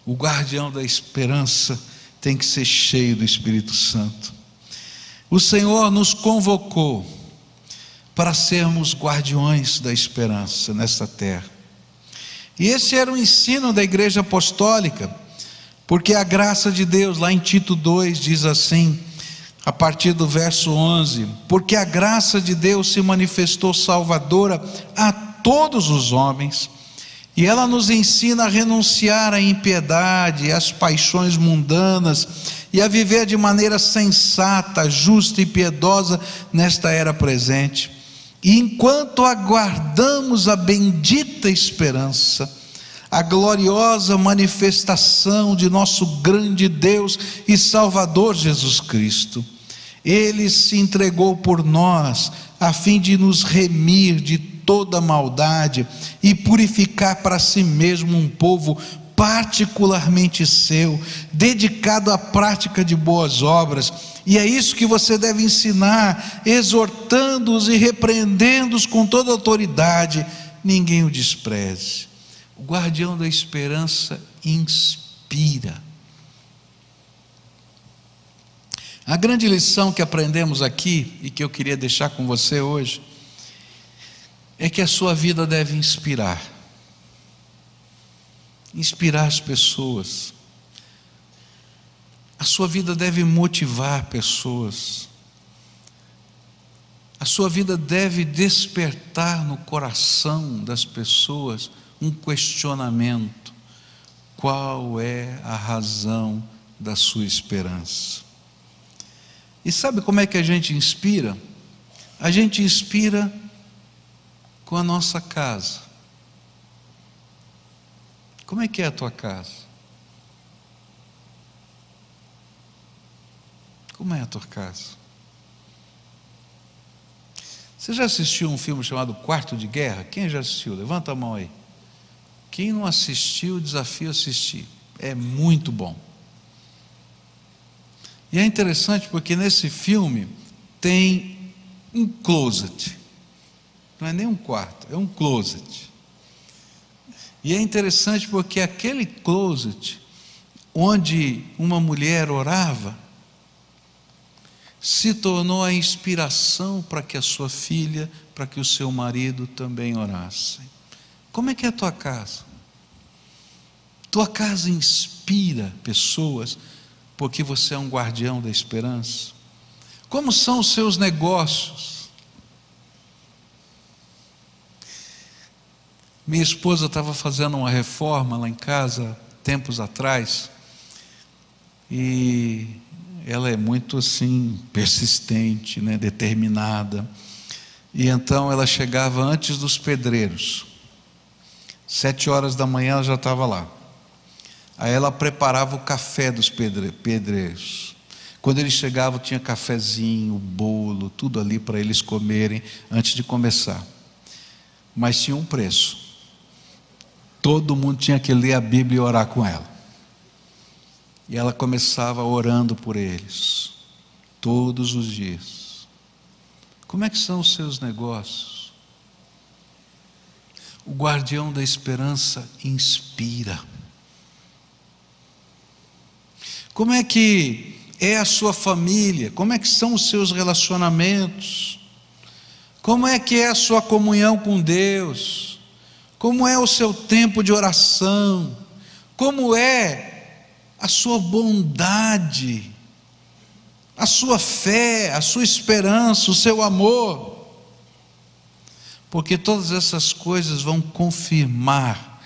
Speaker 5: O guardião da esperança tem que ser cheio do Espírito Santo. O Senhor nos convocou para sermos guardiões da esperança nesta terra. E esse era o ensino da igreja apostólica, porque a graça de Deus, lá em Tito 2, diz assim, a partir do verso 11: porque a graça de Deus se manifestou salvadora a todos os homens, e ela nos ensina a renunciar à impiedade, às paixões mundanas, e a viver de maneira sensata, justa e piedosa nesta era presente. E enquanto aguardamos a bendita esperança, a gloriosa manifestação de nosso grande Deus e Salvador Jesus Cristo, Ele se entregou por nós, a fim de nos remir de toda maldade e purificar para si mesmo um povo particularmente seu, dedicado à prática de boas obras. E é isso que você deve ensinar, exortando-os e repreendendo-os com toda autoridade. Ninguém o despreze. O guardião da esperança inspira. A grande lição que aprendemos aqui, e que eu queria deixar com você hoje, é que a sua vida deve inspirar as pessoas. A sua vida deve motivar pessoas. A sua vida deve despertar no coração das pessoas um questionamento: qual é a razão da sua esperança? E sabe como é que a gente inspira? A gente inspira com a nossa casa. Como é que é a tua casa? Como é a tua casa? Você já assistiu um filme chamado Quarto de Guerra? Quem já assistiu? Levanta a mão aí. Quem não assistiu, desafio assistir. É muito bom. E é interessante porque nesse filme tem um closet. Não é nem um quarto, é um closet. E é interessante porque aquele closet onde uma mulher orava se tornou a inspiração para que a sua filha, para que o seu marido também orassem. Como é que é a tua casa? Tua casa inspira pessoas porque você é um guardião da esperança? Como são os seus negócios? Minha esposa estava fazendo uma reforma lá em casa, tempos atrás, e ela é muito assim, persistente, né, determinada, e então ela chegava antes dos pedreiros, 7 horas da manhã ela já estava lá, aí ela preparava o café dos pedreiros, quando eles chegavam tinha cafezinho, bolo, tudo ali para eles comerem antes de começar, mas tinha um preço. Todo mundo tinha que ler a Bíblia e orar com ela. E ela começava orando por eles, todos os dias. Como é que são os seus negócios? O guardião da esperança inspira. Como é que é a sua família? Como é que são os seus relacionamentos? Como é que é a sua comunhão com Deus? Como é o seu tempo de oração? Como é a sua bondade, a sua fé, a sua esperança, o seu amor? Porque todas essas coisas vão confirmar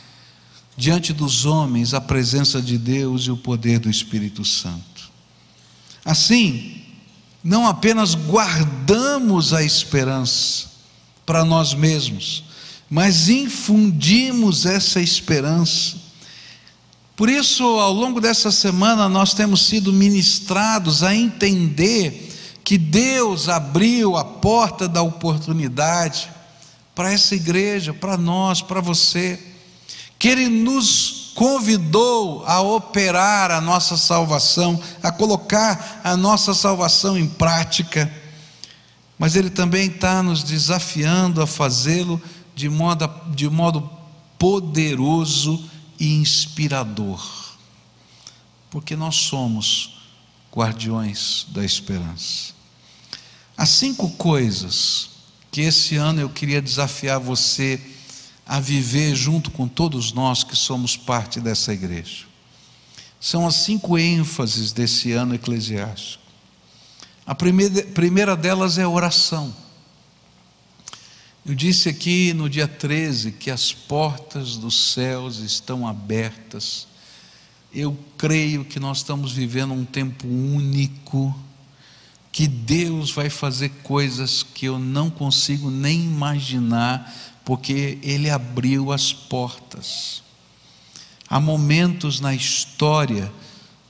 Speaker 5: diante dos homens a presença de Deus e o poder do Espírito Santo. Assim, não apenas guardamos a esperança para nós mesmos, mas infundimos essa esperança. Por isso, ao longo dessa semana, nós temos sido ministrados a entender que Deus abriu a porta da oportunidade para essa igreja, para nós, para você, que Ele nos convidou a operar a nossa salvação, a colocar a nossa salvação em prática, mas Ele também está nos desafiando a fazê-lo de modo poderoso e inspirador, porque nós somos guardiões da esperança. Há 5 coisas que esse ano eu queria desafiar você a viver junto com todos nós que somos parte dessa igreja. São as 5 ênfases desse ano eclesiástico. A primeira delas é a oração. Eu disse aqui no dia 13 que as portas dos céus estão abertas. Eu creio que nós estamos vivendo um tempo único, que Deus vai fazer coisas que eu não consigo nem imaginar, porque Ele abriu as portas. Há momentos na história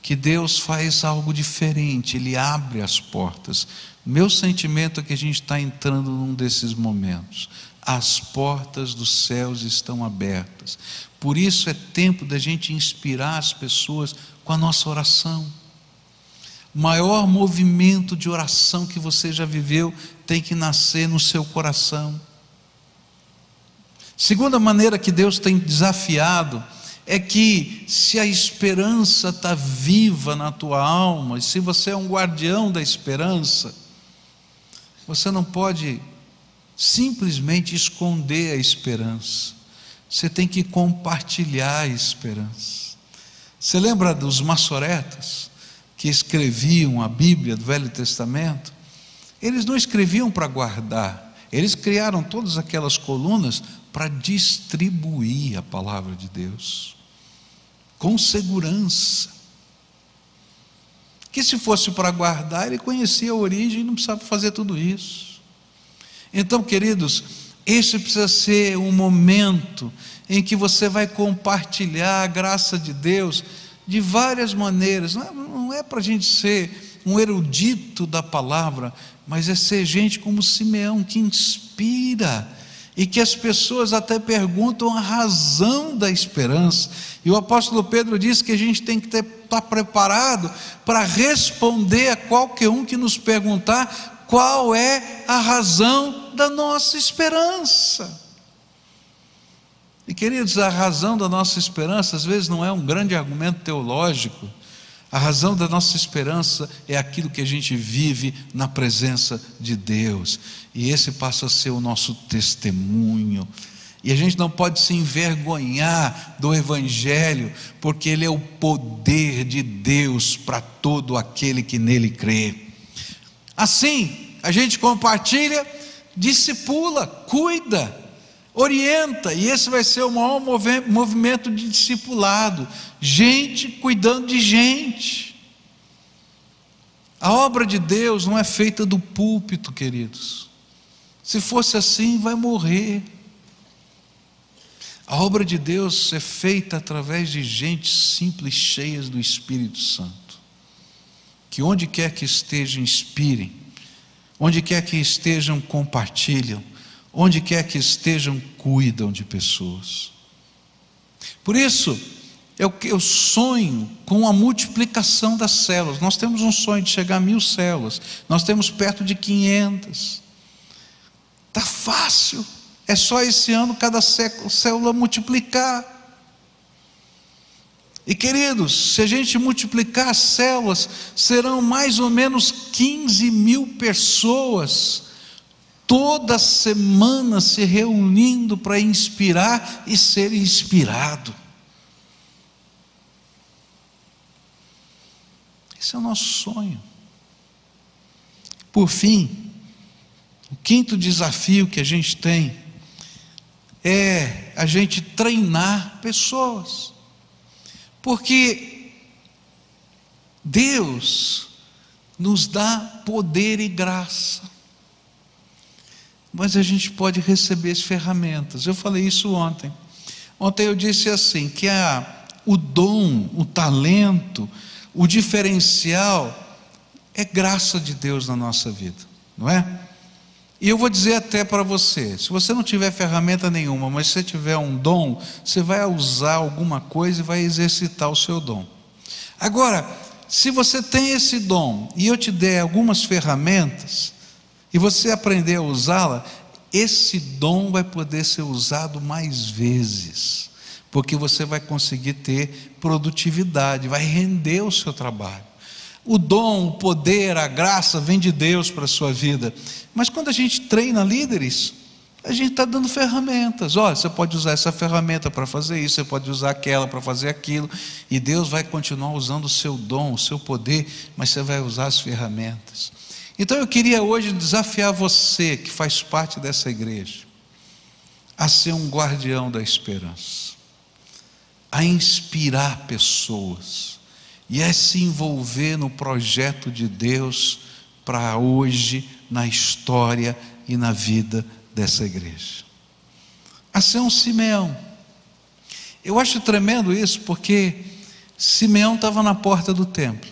Speaker 5: que Deus faz algo diferente, Ele abre as portas. Meu sentimento é que a gente está entrando num desses momentos. As portas dos céus estão abertas. Por isso é tempo da gente inspirar as pessoas com a nossa oração. O maior movimento de oração que você já viveu tem que nascer no seu coração. Segunda maneira que Deus tem desafiado é que se a esperança está viva na tua alma, e se você é um guardião da esperança, você não pode simplesmente esconder a esperança, você tem que compartilhar a esperança. Você lembra dos maçoretas que escreviam a Bíblia do Velho Testamento? Eles não escreviam para guardar, eles criaram todas aquelas colunas para distribuir a palavra de Deus, com segurança. que se fosse para guardar, ele conhecia a origem e não precisava fazer tudo isso. Então, queridos, esse precisa ser um momento em que você vai compartilhar a graça de Deus de várias maneiras. Não é para a gente ser um erudito da palavra, mas é ser gente como Simeão, que inspira, e que as pessoas até perguntam a razão da esperança. E o apóstolo Pedro diz que a gente tem que estar preparado para responder a qualquer um que nos perguntar qual é a razão da nossa esperança. E, queridos, a razão da nossa esperança às vezes não é um grande argumento teológico. A razão da nossa esperança é aquilo que a gente vive na presença de Deus, e esse passa a ser o nosso testemunho. E a gente não pode se envergonhar do Evangelho, porque ele é o poder de Deus para todo aquele que nele crê. Assim, a gente compartilha, discipula, cuida, orienta, e esse vai ser o maior movimento de discipulado, gente cuidando de gente. A obra de Deus não é feita do púlpito, queridos. Se fosse assim, vai morrer. A obra de Deus é feita através de gente simples, cheias do Espírito Santo, que onde quer que estejam, inspirem, onde quer que estejam, compartilham, onde quer que estejam, cuidam de pessoas. Por isso, eu sonho com a multiplicação das células. Nós temos um sonho de chegar a 1000 células, nós temos perto de 500. Está fácil, é só esse ano cada célula multiplicar. E, queridos, se a gente multiplicar as células, serão mais ou menos 15.000 pessoas toda semana se reunindo para inspirar e ser inspirado. Esse é o nosso sonho. Por fim, o quinto desafio que a gente tem é a gente treinar pessoas, porque Deus nos dá poder e graça, mas a gente pode receber as ferramentas. Eu falei isso ontem. Ontem eu disse assim, que o dom, o talento, o diferencial é graça de Deus na nossa vida, não é? E eu vou dizer até para você, se você não tiver ferramenta nenhuma, mas se você tiver um dom, você vai usar alguma coisa e vai exercitar o seu dom. Agora, se você tem esse dom e eu te der algumas ferramentas e você aprender a usá-la, esse dom vai poder ser usado mais vezes, porque você vai conseguir ter produtividade, vai render o seu trabalho. O dom, o poder, a graça vem de Deus para a sua vida. Mas quando a gente treina líderes, a gente está dando ferramentas. Olha, você pode usar essa ferramenta para fazer isso, você pode usar aquela para fazer aquilo, e Deus vai continuar usando o seu dom, o seu poder, mas você vai usar as ferramentas. Então eu queria hoje desafiar você, que faz parte dessa igreja, a ser um guardião da esperança, a inspirar pessoas, e é se envolver no projeto de Deus para hoje, na história e na vida dessa igreja. A ser um Simeão. Eu acho tremendo isso, porque Simeão estava na porta do templo.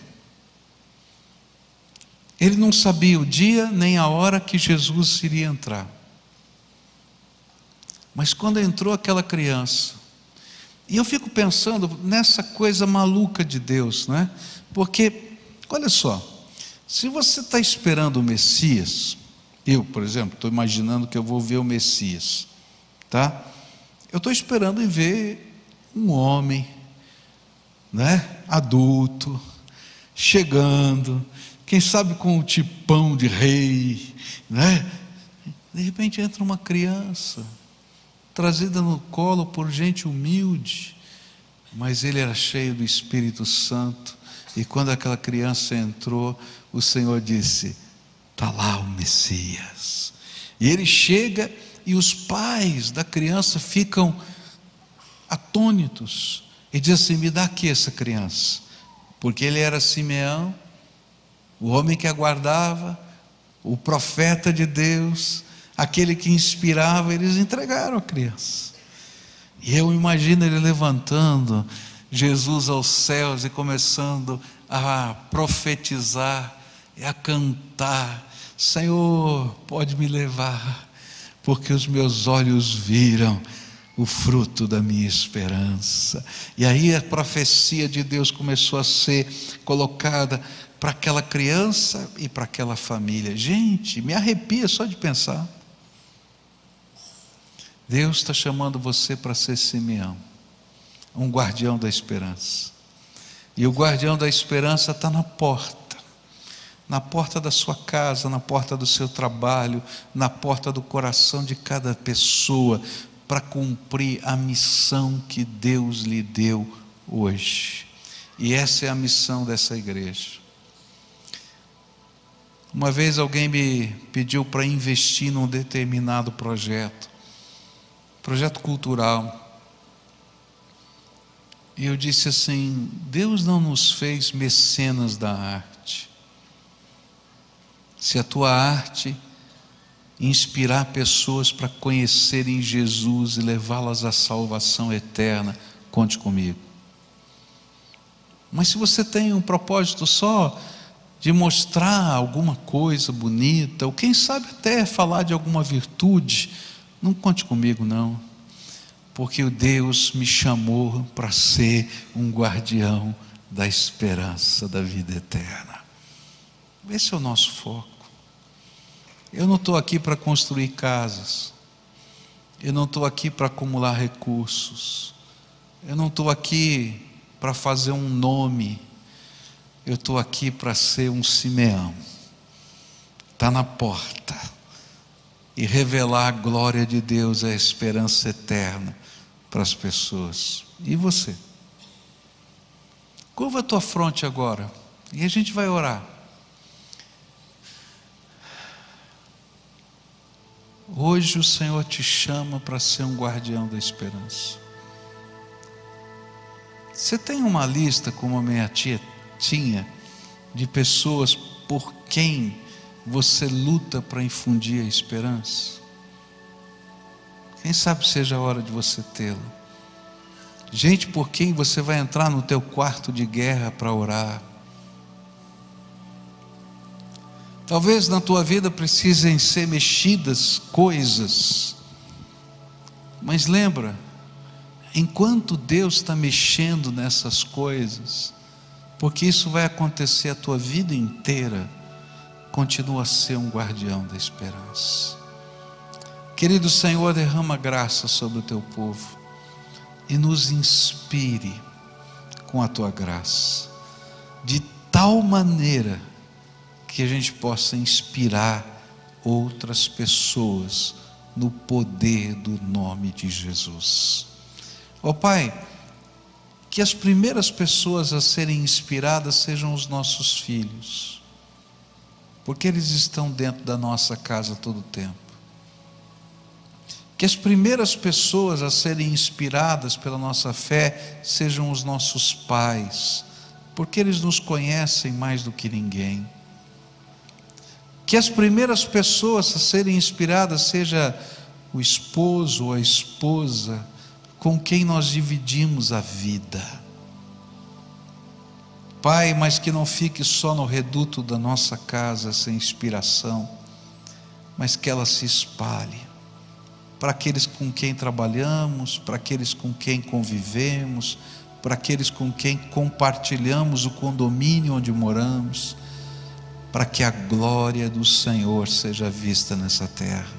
Speaker 5: Ele não sabia o dia nem a hora que Jesus iria entrar. Mas quando entrou aquela criança, e eu fico pensando nessa coisa maluca de Deus, né? Porque, olha só, se você está esperando o Messias, eu, por exemplo, estou imaginando que eu vou ver o Messias, tá? Eu estou esperando em ver um homem, né? Adulto, chegando, quem sabe com um tipão de rei, né? De repente entra uma criança, trazida no colo por gente humilde, mas ele era cheio do Espírito Santo, e quando aquela criança entrou, o Senhor disse: está lá o Messias. E ele chega, e os pais da criança ficam atônitos, e diz assim: me dá aqui essa criança, porque ele era Simeão, o homem que aguardava, o profeta de Deus, aquele que inspirava, eles entregaram a criança. E eu imagino ele levantando Jesus aos céus e começando a profetizar e a cantar: Senhor, pode me levar, porque os meus olhos viram o fruto da minha esperança. E aí a profecia de Deus começou a ser colocada para aquela criança e para aquela família. Gente, me arrepia só de pensar. Deus está chamando você para ser Simeão, um guardião da esperança. E o guardião da esperança está na porta da sua casa, na porta do seu trabalho, na porta do coração de cada pessoa, para cumprir a missão que Deus lhe deu hoje. E essa é a missão dessa igreja. Uma vez alguém me pediu para investir num determinado projeto cultural. E eu disse assim: Deus não nos fez mecenas da arte. Se a tua arte inspirar pessoas para conhecerem Jesus e levá-las à salvação eterna, conte comigo. Mas se você tem um propósito só de mostrar alguma coisa bonita, ou quem sabe até falar de alguma virtude, não conte comigo não, porque o Deus me chamou para ser um guardião da esperança da vida eterna. Esse é o nosso foco. Eu não estou aqui para construir casas, eu não estou aqui para acumular recursos, eu não estou aqui para fazer um nome, eu estou aqui para ser um Simeão, está na porta, e revelar a glória de Deus, a esperança eterna para as pessoas. E você? Curva a tua fronte agora, e a gente vai orar. Hoje o Senhor te chama para ser um guardião da esperança. Você tem uma lista, como a minha tia tinha, de pessoas por quem você luta para infundir a esperança? Quem sabe seja a hora de você tê-la. Gente por quem você vai entrar no teu quarto de guerra para orar. Talvez na tua vida precisem ser mexidas coisas, mas lembra, enquanto Deus está mexendo nessas coisas, porque isso vai acontecer a tua vida inteira, continua a ser um guardião da esperança. Querido Senhor, derrama graça sobre o teu povo e nos inspire com a tua graça, de tal maneira que a gente possa inspirar outras pessoas no poder do nome de Jesus. Ó Pai, que as primeiras pessoas a serem inspiradas sejam os nossos filhos, porque eles estão dentro da nossa casa todo o tempo. Que as primeiras pessoas a serem inspiradas pela nossa fé sejam os nossos pais, porque eles nos conhecem mais do que ninguém. Que as primeiras pessoas a serem inspiradas seja o esposo ou a esposa com quem nós dividimos a vida. Pai, mas que não fique só no reduto da nossa casa essa inspiração, mas que ela se espalhe para aqueles com quem trabalhamos, para aqueles com quem convivemos, para aqueles com quem compartilhamos o condomínio onde moramos, para que a glória do Senhor seja vista nessa terra.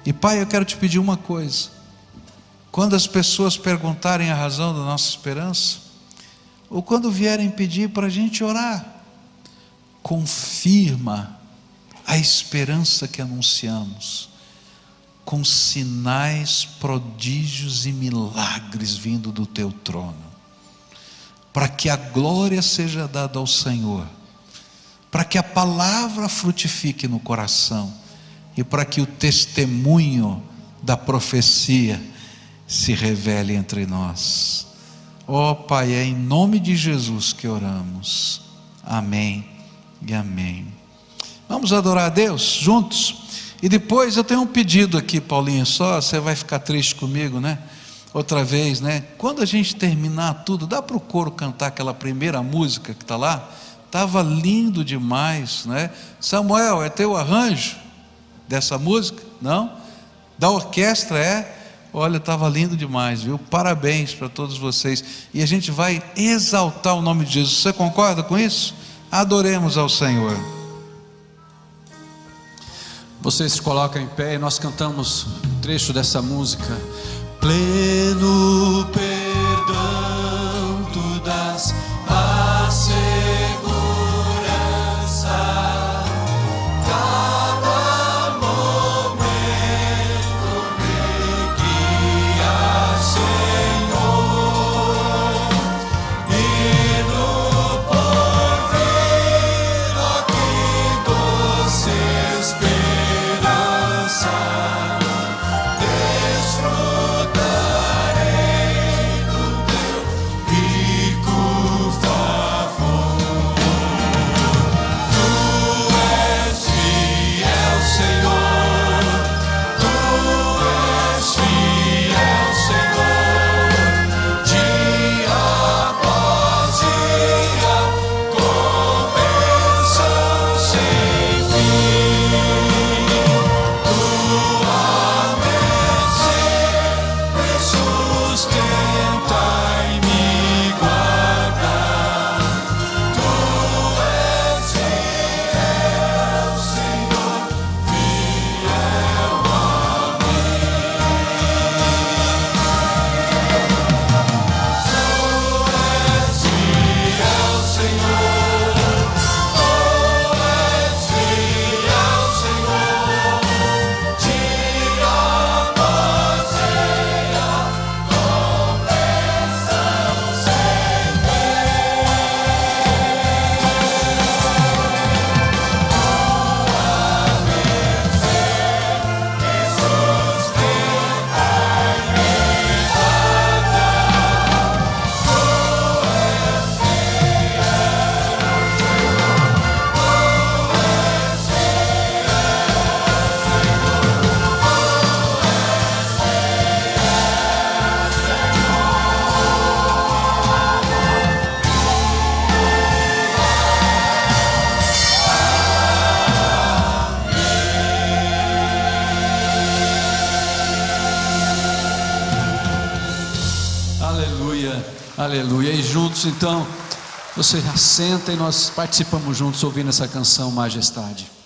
Speaker 5: E Pai, eu quero te pedir uma coisa: quando as pessoas perguntarem a razão da nossa esperança, ou quando vierem pedir para a gente orar, confirma a esperança que anunciamos, com sinais, prodígios e milagres vindo do teu trono, para que a glória seja dada ao Senhor, para que a palavra frutifique no coração e para que o testemunho da profecia se revele entre nós. Ó Pai, é em nome de Jesus que oramos. Amém e amém. Vamos adorar a Deus juntos? E depois eu tenho um pedido aqui, Paulinho, só você vai ficar triste comigo, né? Outra vez, né? Quando a gente terminar tudo, dá para o coro cantar aquela primeira música que está lá? Estava lindo demais, né? Samuel, é teu arranjo dessa música? Não? Da orquestra é? Olha, estava lindo demais, viu? Parabéns para todos vocês. E a gente vai exaltar o nome de Jesus. Você concorda com isso? Adoremos ao Senhor.
Speaker 1: Vocês se colocam em pé e nós cantamos um trecho dessa música. Pleno perdão, tu das a segurança, cada momento me guia, Senhor, e no porvir, ó, que doce esperança, desfrutarei do teu rico favor. Tu és fiel, Senhor, tu és fiel, Senhor, dia após dia, com bênção sem fim. Tua mercê me sustenta e me guarda. Tu és fiel, Senhor, fiel a mim. Tu és fiel, Senhor, tu és fiel, Senhor, dia após dia, com bênção sem Aleluia, aleluia. E juntos então, você assenta e nós participamos juntos ouvindo essa canção, Majestade.